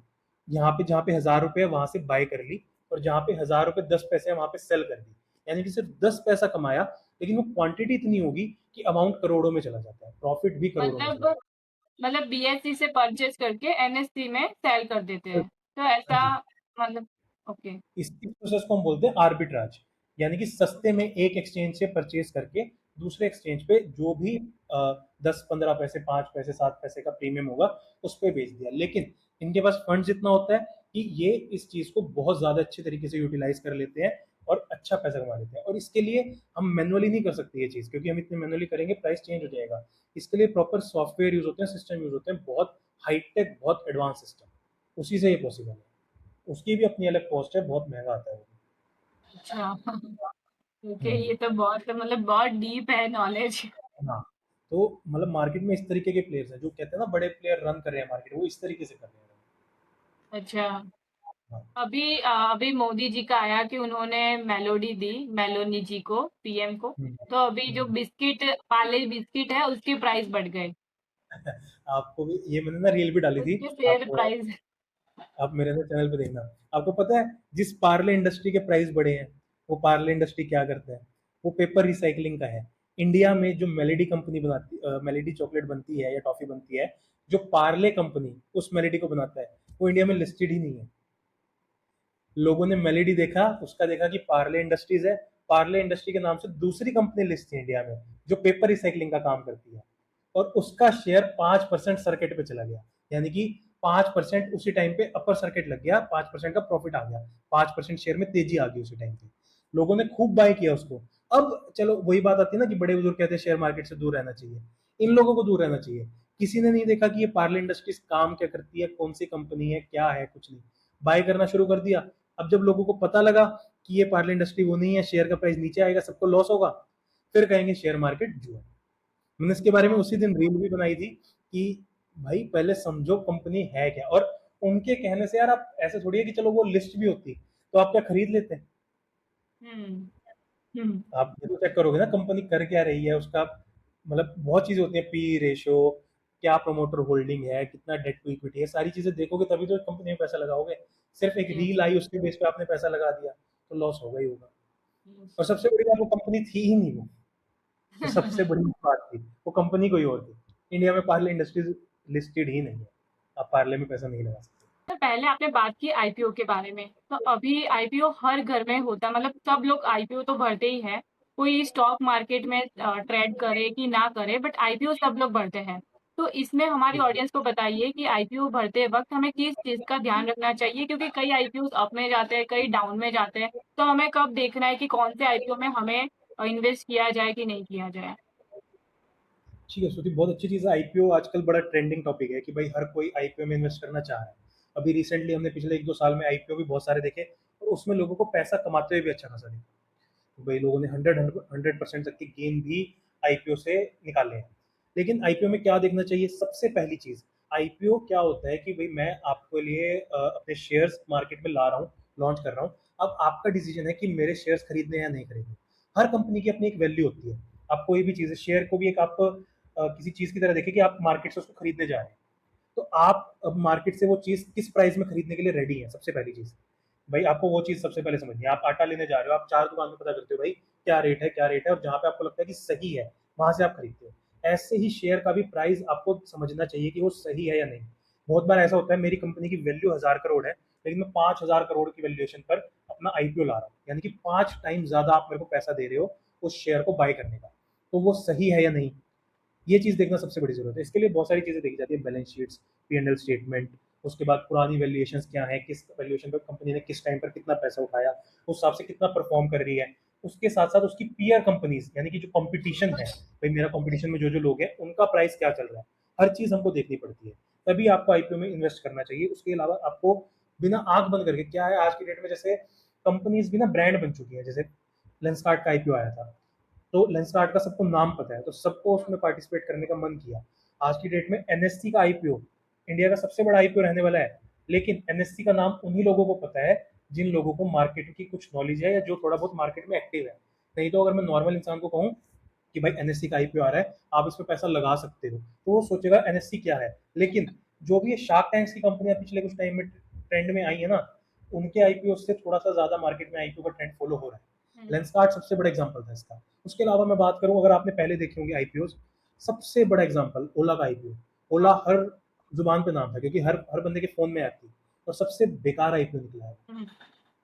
यहाँ पे जहाँ पे 1000 रुपए है वहां से बाय कर ली, और जहाँ पे 1000 रुपए 10 पैसे है वहां पे सेल कर दी, यानी कि सिर्फ 10 पैसा कमाया, लेकिन वो क्वांटिटी इतनी होगी कि अमाउंट करोड़ों में चला जाता है, प्रॉफिट भी करोड़ों में चला मतलब मतलब बीएससी से परचेज करके एनएससी में सेल कर देते जाता है। हैं, तो हाँ ऐसा जी, मतलब। ओके। इस प्रोसेस को हम बोलते हैं आर्बिट्राज, यानी कि सस्ते में एक एक्सचेंज से परचेज करके दूसरे एक्सचेंज पे जो भी 10-15 पैसे, 5 पैसे, 7 पैसे का प्रीमियम होगा उस पर बेच दिया। लेकिन इनके पास फंड इतना होता है कि ये इस चीज को बहुत ज्यादा अच्छे तरीके से यूटिलाइज कर लेते हैं और अच्छा पैसा कमा लेते हैं। और इसके लिए हम मैनुअली नहीं कर सकते ये चीज, क्योंकि हम इतने मैनुअली करेंगे प्राइस चेंज हो जाएगा। इसके लिए प्रॉपर सॉफ्टवेयर यूज होते हैं, सिस्टम यूज होते हैं, बहुत हाईटेक, बहुत एडवांस सिस्टम, उसी से ये पॉसिबल है। उसकी भी अपनी अलग कॉस्ट है, बहुत महंगा आता है वो। अच्छा। ओके, हम्म, ये तो बहुत मतलब बहुत डीप है नॉलेज। हाँ। तो मतलब मार्केट में इस तरीके के प्लेयर्स हैं, जो कहते हैं ना बड़े प्लेयर रन कर रहे हैं मार्केट, वो इस तरीके से कर रहे हैं। अच्छा। हाँ। अभी मोदी जी का आया कि उन्होंने मेलोडी दी, मेलोनी जी को, पीएम को। हम्म, तो अभी जो हम्म। बिस्किट, पार्ले बिस्किट है, उसकी प्राइस बढ़ गए। आपको भी ये मैंने ना रील भी डाली थी। उसके शेयर आप प्राइस। आप मेरे ना चैनल पे देखना। आपको पता है, जिस पार्ले इंडस्ट्री के प्राइस बढ़े हैं, वो पार्ले इंडस्ट्री क्या करता है? वो पेपर रिसाइकलिंग का है। इंडिया में जो मेलेडी कंपनी बनाती, मेलेडी चॉकलेट बनती है या टॉफी बनती है, जो पार्ले कंपनी उस मेलेडी को बनाता है, वो इंडिया में लिस्टेड ही नहीं है। लोगों ने मेलेडी देखा, उसका देखा कि पार्ले इंडस्ट्रीज है, पार्ले इंडस्ट्री के नाम से दूसरी कंपनी लिस्ट थी इंडिया में जो पेपर रिसाइकलिंग का काम करती है, और उसका शेयर 5% सर्किट पे चला गया, यानी कि 5% उसी टाइम पे अपर सर्किट लग गया, 5% का प्रॉफिट आ गया, 5% शेयर में तेजी आ गई उसी टाइम पे। लोगों ने खूब बाय किया उसको। अब चलो वही बात आती है ना कि बड़े बुजुर्ग कहते हैं शेयर मार्केट से दूर रहना चाहिए। इन लोगों को दूर रहना चाहिए। किसी ने नहीं देखा कि ये पार्ले इंडस्ट्रीज काम क्या करती है, कौन सी कंपनी है, क्या है, कुछ नहीं। बाय करना शुरू कर दिया। अब जब लोगों को पता लगा कि ये पार्ले इंडस्ट्री वो नहीं है, शेयर का प्राइस नीचे आएगा, सबको लॉस होगा, फिर कहेंगे शेयर मार्केट जुआ है। मैंने इसके बारे में हाँ। उसी दिन रील भी बनाई थी कि भाई पहले समझो कंपनी है क्या। और उनके कहने से यार, आप ऐसे थोड़ी है कि चलो वो लिस्ट भी होती तो आप क्या खरीद लेते हैं? हम्म। हम्म। आप ये तो चेक करोगे ना कंपनी कर क्या रही है, उसका मतलब बहुत चीजें होती है, पी रेशो, क्या प्रमोटर होल्डिंग है, कितना डेट टू इक्विटी है, सारी चीजें देखोगे तभी तो कंपनी में पैसा लगाओगे। सिर्फ एक यस। रील आई उसके बेस पे आपने पैसा लगा दिया तो लॉस होगा ही होगा। यस। और सबसे बड़ी बात, वो कंपनी थी ही नहीं वो। जो सबसे बड़ी बात थी, वो कंपनी कोई और थी। इंडिया में पार्ले इंडस्ट्रीज लिस्टेड ही नहीं है, आप पार्ले में पैसा नहीं लगा सकते। तो पहले आपने बात की आईपीओ के बारे में, तो अभी आईपीओ हर घर में होता है, मतलब सब लोग आईपीओ तो भरते ही है। कोई स्टॉक मार्केट में ट्रेड करे कि ना करे, बट आईपीओ सब लोग भरते हैं। तो इसमें हमारी बिल्कुल। ऑडियंस को बताइए कि आईपीओ भरते वक्त हमें किस चीज का ध्यान रखना चाहिए, क्योंकि कई आईपीओ अप में जाते हैं, कई डाउन में जाते हैं। तो हमें कब देखना है कि कौन से आईपीओ में हमें इन्वेस्ट किया जाए कि नहीं किया जाए। ठीक है श्रुति, बहुत अच्छी चीज़ है। आईपीओ आजकल बड़ा ट्रेंडिंग टॉपिक है कि भाई हर कोई आईपीओ में इन्वेस्ट करना चाह रहा है। अभी रिसेंटली हमने पिछले 1-2 साल में आईपीओ भी बहुत सारे देखे, और उसमें लोगों को पैसा कमाते हुए भी अच्छा खासा दिखा। तो भाई लोगों ने 100% तक की गेन भी आईपीओ से निकाले हैं। लेकिन आईपीओ में क्या देखना चाहिए? सबसे पहली चीज, आईपीओ क्या होता है कि भाई मैं आपके लिए अपने शेयर्स मार्केट में ला रहा हूँ, लॉन्च कर रहा हूँ। अब आपका डिसीजन है कि मेरे शेयर्स खरीदने या नहीं खरीदने। हर कंपनी की अपनी एक वैल्यू होती है। आप कोई भी चीज़ है, शेयर को भी एक आप किसी चीज़ की तरह देखें कि आप मार्केट से उसको खरीदने जा रहे हैं। तो आप अब मार्केट से वो चीज़ किस प्राइस में खरीदने के लिए रेडी है, सबसे पहली चीज़। भाई आपको वो चीज़ सबसे पहले समझनी है। आप आटा लेने जा रहे हो, आप 4 दुकान में पता करते हो भाई क्या रेट है, क्या रेट है, और जहाँ पे आपको लगता है कि सही है, वहाँ से आप खरीदते हो। ऐसे ही शेयर का भी प्राइस आपको समझना चाहिए कि वो सही है या नहीं। बहुत बार ऐसा होता है, मेरी कंपनी की वैल्यू 1000 करोड़ है, लेकिन मैं 5000 करोड़ की वैल्यूएशन पर अपना आईपीओ ला रहा हूँ, यानी कि 5 टाइम ज्यादा आप मेरे को पैसा दे रहे हो उस शेयर को बाय करने का। तो वो सही है या नहीं, ये चीज़ देखना सबसे बड़ी ज़रूरत है। इसके लिए बहुत सारी चीज़ें देखी जाती है, बैलेंस शीट्स, पी&एल स्टेटमेंट, उसके बाद पुरानी वैल्यूएशंस क्या है, किस वैल्यूएशन पे कंपनी ने किस टाइम पर कितना पैसा उठाया, उस हिसाब से कितना परफॉर्म कर रही है। उसके साथ साथ उसकी पीयर कंपनीज, यानी कि जो कंपटीशन है, भाई मेरा कंपटीशन में जो जो लोग हैं उनका प्राइस क्या चल रहा है, हर चीज़ हमको देखनी पड़ती है, तभी आपको आईपीओ में इन्वेस्ट करना चाहिए। उसके अलावा आपको बिना आँख बंद करके, क्या है आज की डेट में जैसे कंपनीज़ भी ना ब्रांड बन चुकी हैं, जैसे लेंसकार्ट का आईपीओ आया था, तो लेंसकार्ट का सबको नाम पता है, तो सबको उसमें पार्टिसिपेट करने का मन किया। आज की डेट में एनएससी का आईपीओ इंडिया का सबसे बड़ा आईपीओ रहने वाला है, लेकिन एनएससी का नाम उन्हीं लोगों को पता है जिन लोगों को मार्केट की कुछ नॉलेज है या जो थोड़ा बहुत मार्केट में एक्टिव है। नहीं तो अगर मैं नॉर्मल इंसान को कहूँ कि भाई एनएससी का आईपीओ आ रहा है, आप इसमें पैसा लगा सकते हो, तो वो सोचेगा एनएससी क्या है। लेकिन जो भी ये शार्क टैंक्स की कंपनियां पिछले कुछ टाइम में ट्रेंड में आई है ना, उनके आईपीओ से थोड़ा सा ज्यादा मार्केट में आईपीओ का ट्रेंड फॉलो हो रहा है। लेंसकार्ट सबसे बड़ा एग्जांपल था इसका। उसके अलावा मैं बात करूं, अगर आपने पहले देखे होंगे आईपीओ, सबसे बड़ा एग्जांपल ओला का आईपीओ। ओला हाँ। हर जुबान पे नाम था, क्योंकि हर हर बंदे के फोन में ऐप थी, और सबसे बेकार आईपीओ निकला है। हम्म।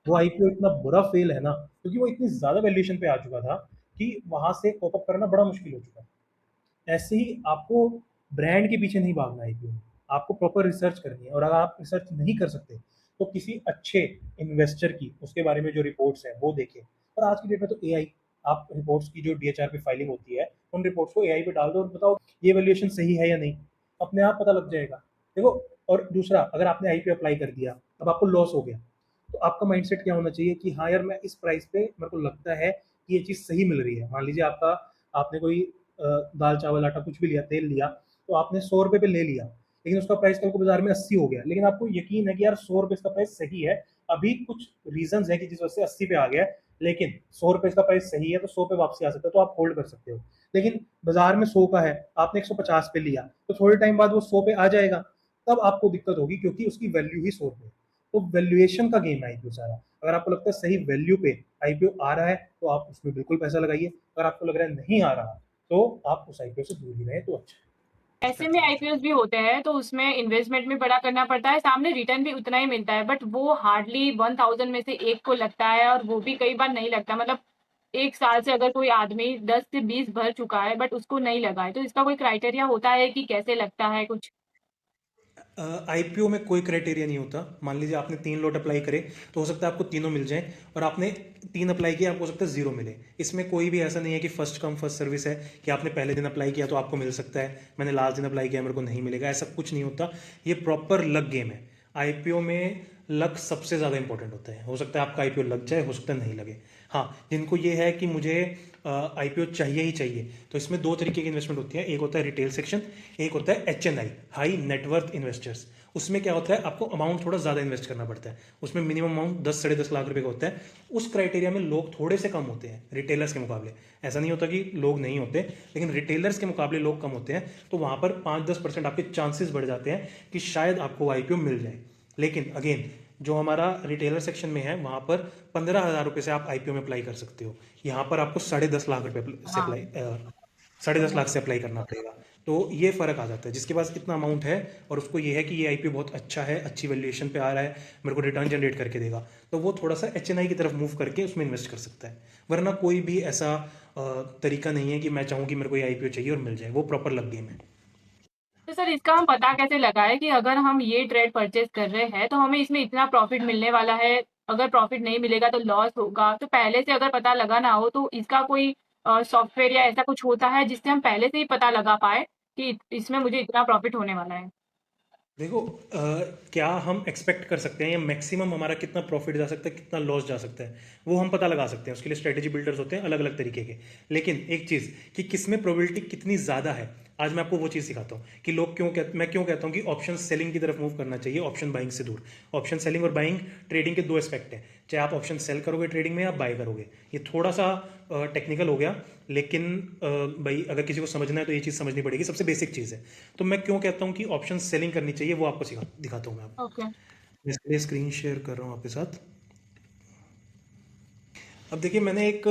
वो आईपीओ इतना बुरा फेल है ना, क्योंकि वो इतनी ज्यादा वैल्यूएशन पे आ चुका था कि वहां से कॉप अप करना बड़ा मुश्किल हो चुका है। ऐसे ही आपको ब्रांड के पीछे नहीं भागना आईपीओ में, आपको प्रॉपर रिसर्च करनी है, और अगर आप रिसर्च नहीं कर सकते तो किसी अच्छे इन्वेस्टर की उसके बारे में जो रिपोर्ट्स है वो देखें। और आज की डेट में तो एआई, आप रिपोर्ट्स की जो डीएचआर पे फाइलिंग होती है, उन रिपोर्ट्स को एआई पे डाल दो और बताओ ये वैल्यूएशन सही है या नहीं, अपने आप पता लग जाएगा। देखो, और दूसरा, अगर आपने आईपीओ अप्लाई कर दिया, अब आपको लॉस हो गया, तो आपका माइंडसेट क्या होना चाहिए कि हाँ यार, मैं इस प्राइस पे मेरे को लगता है कि ये चीज़ सही मिल रही है। मान लीजिए आपका, आपने कोई दाल चावल आटा कुछ भी लिया, तेल लिया, तो आपने 100 रुपये पे ले लिया, लेकिन उसका प्राइस कल को बाजार में 80 हो गया, लेकिन आपको यकीन है कि यार 100 रुपये इसका प्राइस सही है। अभी कुछ रीजन है कि जिस वजह से 80 पे आ गया, लेकिन 100 रुपये इसका प्राइस सही है, तो 100 पे वापसी आ सकता है, तो आप होल्ड कर सकते हो। लेकिन बाजार में 100 का है, आपने 150 पे लिया, तो थोड़े टाइम बाद वो 100 पे आ जाएगा, तब आपको दिक्कत होगी, क्योंकि उसकी वैल्यू ही 100 रुपये। तो वैल्यूएशन का गेम है आईपीओ सारा। अगर आपको लगता है सही वैल्यू पे आईपीओ आ रहा है, तो आप उसमें बिल्कुल पैसा लगाइए। अगर आपको लग रहा है नहीं आ रहा, तो आप उस आईपीओ से दूर ही रहे तो अच्छा है। ऐसे में आईपीओ भी होते हैं तो उसमें इन्वेस्टमेंट भी बड़ा करना पड़ता है, सामने रिटर्न भी उतना ही मिलता है, बट वो हार्डली 1000 में से एक को लगता है, और वो भी कई बार नहीं लगता। मतलब एक साल से अगर कोई आदमी 10 से 20 भर चुका है बट उसको नहीं लगा है, तो इसका कोई क्राइटेरिया होता है कि कैसे लगता है कुछ? आईपीओ में कोई क्राइटेरिया नहीं होता। मान लीजिए आपने 3 लॉट अप्लाई करे, तो हो सकता है आपको तीनों मिल जाए, और आपने 3 अप्लाई किया, आपको हो सकता है 0 मिले। इसमें कोई भी ऐसा नहीं है कि फर्स्ट कम फर्स्ट सर्विस है, कि आपने पहले दिन अप्लाई किया तो आपको मिल सकता है, मैंने लास्ट दिन अप्लाई किया मेरे को नहीं मिलेगा, ऐसा कुछ नहीं होता। ये प्रॉपर लक गेम है। आईपीओ में लक सबसे ज़्यादा इंपॉर्टेंट होता है। हो सकता है आपका आईपीओ लग जाए, हो सकता है नहीं लगे। हाँ, जिनको ये है कि मुझे आईपीओ चाहिए ही चाहिए, तो इसमें दो तरीके की इन्वेस्टमेंट होती है। एक होता है रिटेल सेक्शन, एक होता है एचएनआई, हाई नेटवर्थ इन्वेस्टर्स। उसमें क्या होता है, आपको अमाउंट थोड़ा ज़्यादा इन्वेस्ट करना पड़ता है। उसमें मिनिमम अमाउंट 10 से 10.5 लाख रुपए का होता है। उस क्राइटेरिया में लोग थोड़े से कम होते हैं रिटेलर्स के मुकाबले। ऐसा नहीं होता कि लोग नहीं होते, लेकिन रिटेलर्स के मुकाबले लोग कम होते हैं, तो वहाँ पर 5-10% आपके चांसेस बढ़ जाते हैं कि शायद आपको आईपीओ मिल जाए। लेकिन अगेन, जो हमारा रिटेलर सेक्शन में है, वहाँ पर 15,000 रुपये से आप आईपीओ में अप्लाई कर सकते हो। यहाँ पर आपको 10.5 लाख रुपये से हाँ। अप्लाई 10.5 लाख से अप्लाई करना पड़ेगा। तो ये फ़र्क आ जाता है। जिसके पास इतना अमाउंट है और उसको ये है कि ये आईपीओ बहुत अच्छा है, अच्छी वैल्यूएशन पे आ रहा है, मेरे को रिटर्न जनरेट करके देगा, तो वो थोड़ा सा एचएनआई की तरफ मूव करके उसमें इन्वेस्ट कर सकता है। वरना कोई भी ऐसा तरीका नहीं है कि मैं चाहूँ कि मेरे को ये आईपीओ चाहिए और मिल जाए। वो प्रॉपर लग गेम है। तो सर इसका हम पता कैसे लगाएं कि अगर हम ये ट्रेड परचेज कर रहे हैं तो हमें इसमें इतना प्रॉफिट मिलने वाला है, अगर प्रॉफिट नहीं मिलेगा तो लॉस होगा? तो पहले से अगर पता लगाना हो तो इसका कोई सॉफ्टवेयर या ऐसा कुछ होता है जिससे हम पहले से ही पता लगा पाए कि इसमें मुझे इतना प्रॉफिट होने वाला है? देखो, क्या हम एक्सपेक्ट कर सकते हैं या मैक्सिमम हमारा कितना प्रॉफिट जा सकता है, कितना लॉस जा सकता है, वो हम पता लगा सकते हैं। उसके लिए स्ट्रेटेजी बिल्डर्स होते हैं अलग अलग तरीके के। लेकिन एक चीज़ कि किसमें प्रोबेबिलिटी कितनी ज़्यादा है, आज मैं आपको वो चीज़ सिखाता हूँ कि मैं क्यों कहता हूँ कि ऑप्शन सेलिंग की तरफ मूव करना चाहिए ऑप्शन बाइंग से दूर। ऑप्शन सेलिंग और बाइंग ट्रेडिंग के दो एस्पेक्ट हैं। चाहे आप ऑप्शन सेल करोगे ट्रेडिंग में या बाय करोगे, ये थोड़ा सा टेक्निकल हो गया, लेकिन भाई अगर किसी को समझना है तो ये चीज़ समझनी पड़ेगी, सबसे बेसिक चीज़ है। तो मैं क्यों कहता हूँ कि ऑप्शन सेलिंग करनी चाहिए, वो आपको दिखाता हूँ मैं आपको। ओके। मैं इसके लिए स्क्रीन शेयर कर रहा हूँ आपके साथ। अब देखिए, मैंने एक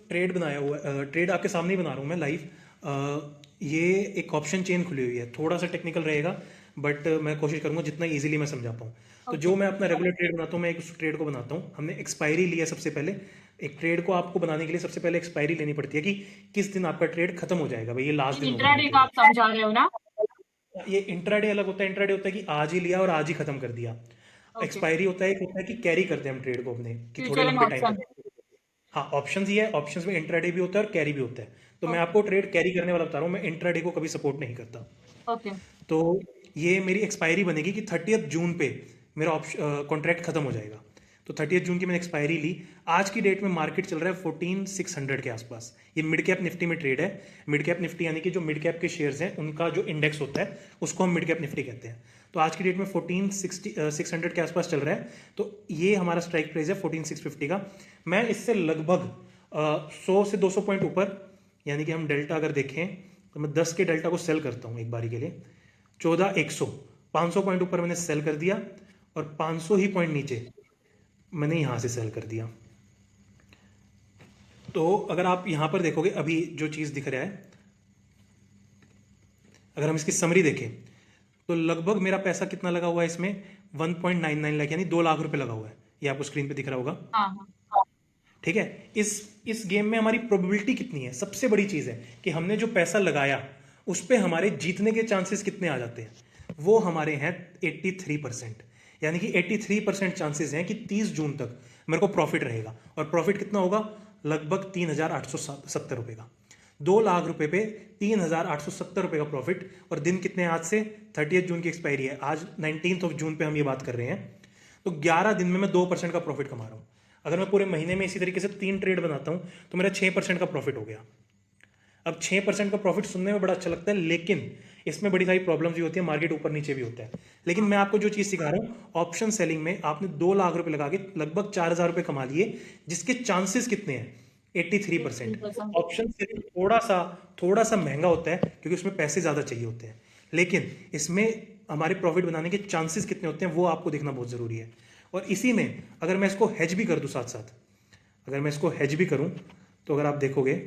ट्रेड बनाया हुआ है, ट्रेड आपके सामने ही बना रहा हूँ मैं लाइव। ये एक ऑप्शन चेन खुली हुई है, थोड़ा सा टेक्निकल रहेगा, बट मैं कोशिश करूंगा जितना इजीली मैं समझा पाऊँ। तो ओके। जो मैं अपना रेगुलर ट्रेड बनाता हूँ, मैं एक उस ट्रेड को बनाता हूँ। हमने एक्सपायरी लिया सबसे पहले। एक ट्रेड को आपको बनाने के लिए सबसे पहले एक्सपायरी लेनी पड़ती है कि किस दिन आपका ट्रेड खत्म हो जाएगा, भाई ये लास्ट दिन होने वाला इंट्राडे का ट्रेड। आप समझा रहे हो ना? ये इंट्राडे अलग होता है। इंट्राडे होता है कि आज ही लिया और आज ही खत्म कर दिया। ओके। एक्सपायरी होता है, एक होता है कि कैरी करते हैं हम ट्रेड को अपने, कि थोड़े फ्यूचर एंड लंबे टाइम ऑप्शन। तक। हाँ, ऑप्शंस ही है। ऑप्शंस में इंट्राडे भी होता है और कैरी भी होता है। तो मैं ओके। आपको ट्रेड कैरी करने वाला बता रहा हूँ, मैं इंट्राडे को कभी सपोर्ट नहीं करता। ओके। तो ये मेरी एक्सपायरी बनेगी कि 30 जून पे मेरा कॉन्ट्रैक्ट खत्म हो जाएगा। तो 30 जून की मैंने एक्सपायरी ली। आज की डेट में मार्केट चल रहा है 14,600 के आसपास। ये मिड कैप निफ्टी में ट्रेड है। मिड कैप निफ्टी यानी कि जो मिड कैप के शेयर्स हैं उनका जो इंडेक्स होता है उसको हम मिड कैप निफ्टी कहते हैं। तो आज की डेट में 14,600 के आसपास चल रहा है। तो ये हमारा स्ट्राइक प्राइस है 14,650 का। मैं इससे लगभग 100 से 200 पॉइंट ऊपर, यानी कि हम डेल्टा अगर देखें तो मैं 10 के डेल्टा को सेल करता हूँ एक बारी के लिए। 14,100, 500 पॉइंट ऊपर मैंने सेल कर दिया और 500 ही पॉइंट नीचे मैंने यहां से सेल कर दिया। तो अगर आप यहां पर देखोगे अभी जो चीज दिख रहा है, अगर हम इसकी समरी देखें तो लगभग मेरा पैसा कितना लगा हुआ है इसमें, 1.99 लाख यानी 2 लाख रुपए लगा हुआ है। ये आपको स्क्रीन पे दिख रहा होगा। हाँ हाँ। ठीक है। इस गेम में हमारी प्रोबेबिलिटी कितनी है, सबसे बड़ी चीज है कि हमने जो पैसा लगाया उस पर हमारे जीतने के चांसेस कितने आ जाते हैं। वो हमारे हैं 83%। यानी कि 83% चांसेस हैं कि 30 जून तक मेरे को प्रॉफिट रहेगा। और प्रॉफिट कितना होगा, लगभग 3,870 रुपए का। 2 लाख रुपए पे 3,870 रुपए का प्रॉफिट। और दिन कितने आज से, 30 जून की एक्सपायरी है, आज 19 जून पे हम ये बात कर रहे हैं। तो 11 दिन में मैं 2% का प्रॉफिट कमा रहा हूं। अगर मैं पूरे महीने में इसी तरीके से 3 ट्रेड बनाता हूं तो मेरा 6% का प्रॉफिट हो गया। अब 6% का प्रॉफिट सुनने में बड़ा अच्छा लगता है, लेकिन इसमें बड़ी सारी प्रॉब्लम्स भी होती है, मार्केट ऊपर नीचे भी होता है। लेकिन मैं आपको जो चीज सिखा रहा हूं, ऑप्शन सेलिंग में आपने 2 लाख रुपए लगा के लगभग 4,000 रुपए कमा लिए, जिसके चांसेस कितने हैं, 83%। ऑप्शन सेलिंग थोड़ा सा महंगा होता है क्योंकि उसमें पैसे ज्यादा चाहिए होते हैं, लेकिन इसमें हमारे प्रॉफिट बनाने के चांसेस कितने होते हैं वो आपको देखना बहुत जरूरी है। और इसी में अगर मैं इसको हेज भी कर दूं साथ साथ, अगर मैं इसको हेज भी करूं तो अगर आप देखोगे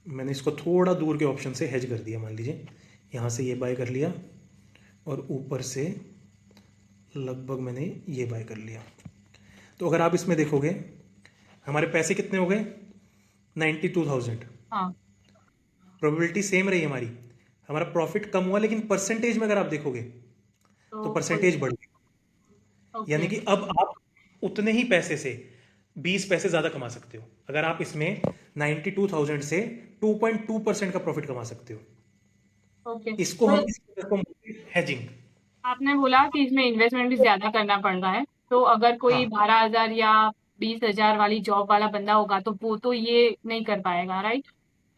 मैंने इसको थोड़ा दूर के ऑप्शन से हेज कर दिया। मान लीजिए यहाँ से ये बाय कर लिया और ऊपर से लगभग मैंने ये बाय कर लिया। तो अगर आप इसमें देखोगे हमारे पैसे कितने हो गए, 92,000। हाँ। प्रोबेबिलिटी सेम रही हमारी, हमारा प्रॉफिट कम हुआ, लेकिन परसेंटेज में अगर आप देखोगे तो परसेंटेज बढ़ गई। ओके। यानी कि अब आप उतने ही पैसे से 20 पैसे ज्यादा कमा सकते हो। अगर आप इसमें 92,000 से 2.2% का प्रॉफिट कमा सकते हो। ओके। इसको तो हम हेजिंग। आपने बोला कि इसमें इन्वेस्टमेंट भी ज्यादा करना पड़ रहा है, तो अगर कोई हाँ, 12,000 या 20,000 वाली जॉब वाला बंदा होगा तो वो तो ये नहीं कर पाएगा, राइट?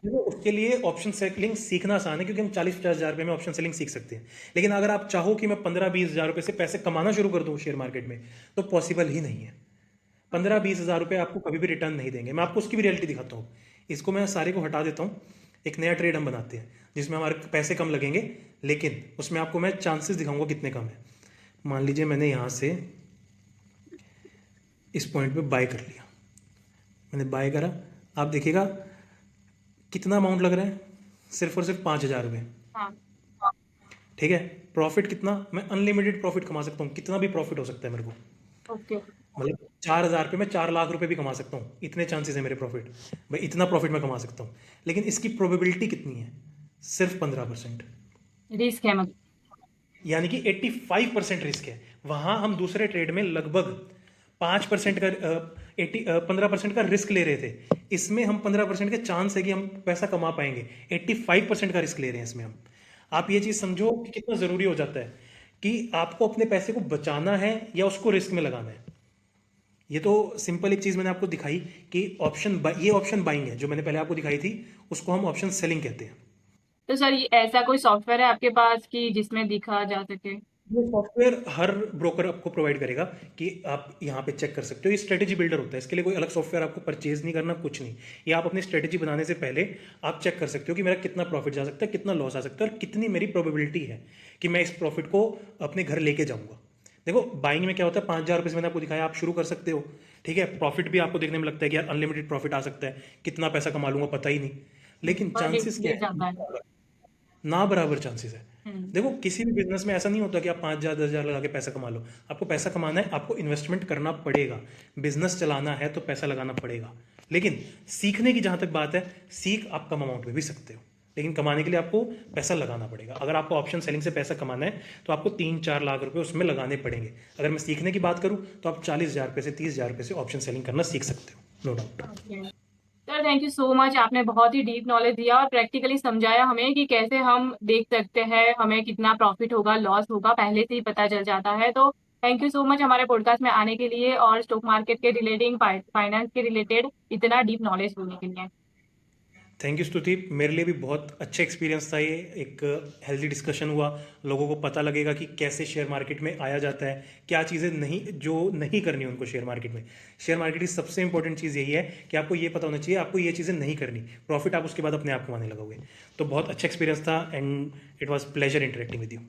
देखो उसके लिए ऑप्शन सेलिंग सीखना आसान है, क्योंकि हम 40-50 हज़ार रुपए में ऑप्शन सेलिंग सीख सकते हैं। लेकिन अगर आप चाहो कि मैं 15-20 हज़ार रुपए से पैसे कमाना शुरू कर दूं शेयर मार्केट में, तो पॉसिबल ही नहीं है। 15-20 हज़ार रुपए आपको कभी भी रिटर्न नहीं देंगे। मैं आपको उसकी भी रियलिटी दिखाता हूँ। इसको मैं सारे को हटा देता हूँ, एक नया ट्रेड हम बनाते हैं जिसमें हमारे पैसे कम लगेंगे, लेकिन उसमें आपको मैं चांसेस दिखाऊंगा कितने कम है। मान लीजिए मैंने यहाँ से इस पॉइंट पे बाय कर लिया, मैंने बाय करा। आप देखिएगा कितना अमाउंट लग रहा है, सिर्फ और सिर्फ 5,000 रुपये। हाँ। ठीक है। प्रॉफिट कितना, मैं अनलिमिटेड प्रॉफिट कमा सकता हूँ, कितना भी प्रॉफिट हो सकता है मेरे को। ओके। मतलब 4,000 पे मैं 4 लाख रुपए भी कमा सकता हूँ, इतने चांसेस है मेरे प्रॉफिट, भाई इतना प्रॉफिट मैं कमा सकता हूँ। लेकिन इसकी प्रोबेबिलिटी कितनी है, सिर्फ 15%। रिस्क है मतलब। यानी कि 85% रिस्क है। वहां हम दूसरे ट्रेड में लगभग 5% का 15% का रिस्क ले रहे थे, इसमें हम 15% के चांस है कि हम पैसा कमा पाएंगे। 85% का रिस्क ले रहे हैं इसमें हम। आप ये चीज समझो कि कितना जरूरी हो जाता है कि आपको अपने पैसे को बचाना है या उसको रिस्क में लगाना है। ये तो सिंपल एक चीज मैंने आपको दिखाई कि ये ऑप्शन बाइंग है जो मैंने पहले आपको दिखाई थी, उसको हम ऑप्शन सेलिंग कहते हैं। तो सर ये ऐसा कोई सॉफ्टवेयर है आपके पास कि जिसमें दिखा जा सके? ये सॉफ्टवेयर हर ब्रोकर आपको प्रोवाइड करेगा कि आप यहाँ पे चेक कर सकते हो। ये स्ट्रेटेजी बिल्डर होता है, इसके लिए कोई अलग सॉफ्टवेयर आपको परचेज नहीं करना, कुछ नहीं। ये आप अपनी स्ट्रेटेजी बनाने से पहले आप चेक कर सकते हो कि मेरा कितना प्रॉफिट जा सकता है, कितना लॉस आ सकता है, और कितनी मेरी प्रोबेबिलिटी है कि मैं इस प्रॉफिट को अपने घर लेके जाऊंगा। देखो बाइंग में क्या होता है, 5,000 रुपये से मैंने आपको दिखाया, आप शुरू कर सकते हो। ठीक है। प्रॉफिट भी आपको देखने में लगता है कि यार अनलिमिटेड प्रॉफिट आ सकता है, कितना पैसा कमा लूंगा पता ही नहीं, लेकिन पर चांसेस क्या गिर जाता है। है, ना बराबर चांसेस है। हम्म। देखो किसी भी बिजनेस में ऐसा नहीं होता कि आप 5,000 10,000 लगा के पैसा कमा लो। आपको पैसा कमाना है, आपको इन्वेस्टमेंट करना पड़ेगा। बिजनेस चलाना है तो पैसा लगाना पड़ेगा। लेकिन सीखने की जहां तक बात है, सीख आप कम अमाउंट में भी सकते हो, लेकिन कमाने के लिए आपको पैसा लगाना पड़ेगा। अगर आपको ऑप्शन सेलिंग से पैसा कमाना है तो आपको 3-4 लाख रुपए उसमें लगाने पड़ेंगे। अगर मैं सीखने की बात करूं तो आप 40,000 रुपये से 30,000 रुपये से ऑप्शन सेलिंग करना सीख सकते हो, no doubt. Okay. Sir thank you so much, आपने बहुत ही डीप नॉलेज दिया और प्रैक्टिकली समझाया हमें कि कैसे हम देख सकते हैं हमें कितना प्रॉफिट होगा लॉस होगा पहले से ही पता चल जाता है। तो थैंक यू सो मच हमारे पॉडकास्ट में आने के लिए और स्टॉक मार्केट के रिलेटिंग फाइनेंस के रिलेटेड इतना डीप नॉलेज देने के लिए। थैंक यू स्तुति, मेरे लिए भी बहुत अच्छा एक्सपीरियंस था ये। एक हेल्दी डिस्कशन हुआ, लोगों को पता लगेगा कि कैसे शेयर मार्केट में आया जाता है, क्या चीज़ें नहीं जो नहीं करनी उनको शेयर मार्केट में। शेयर मार्केट की सबसे इंपॉर्टेंट चीज़ यही है कि आपको ये पता होना चाहिए आपको ये चीज़ें नहीं करनी, प्रॉफिट आप उसके बाद अपने आप कमाने लगोगे। तो बहुत अच्छा एक्सपीरियंस था and it was pleasure interacting with you.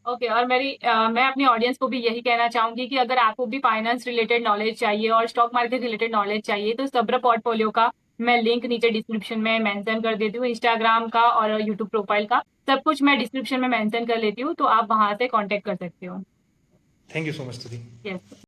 Okay और मैं अपनी ऑडियंस को भी यही कहना चाहूंगी कि अगर आपको भी फाइनेंस रिलेटेड नॉलेज चाहिए और स्टॉक मार्केट रिलेटेड नॉलेज चाहिए तो सब्र पोर्टफोलियो का मैं लिंक नीचे डिस्क्रिप्शन में मेंशन कर देती हूँ, इंस्टाग्राम का और यूट्यूब प्रोफाइल का सब कुछ मैं डिस्क्रिप्शन में मेंशन कर लेती हूँ, तो आप वहां से कांटेक्ट कर सकते हो। थैंक यू सो मच स्तुति। यस।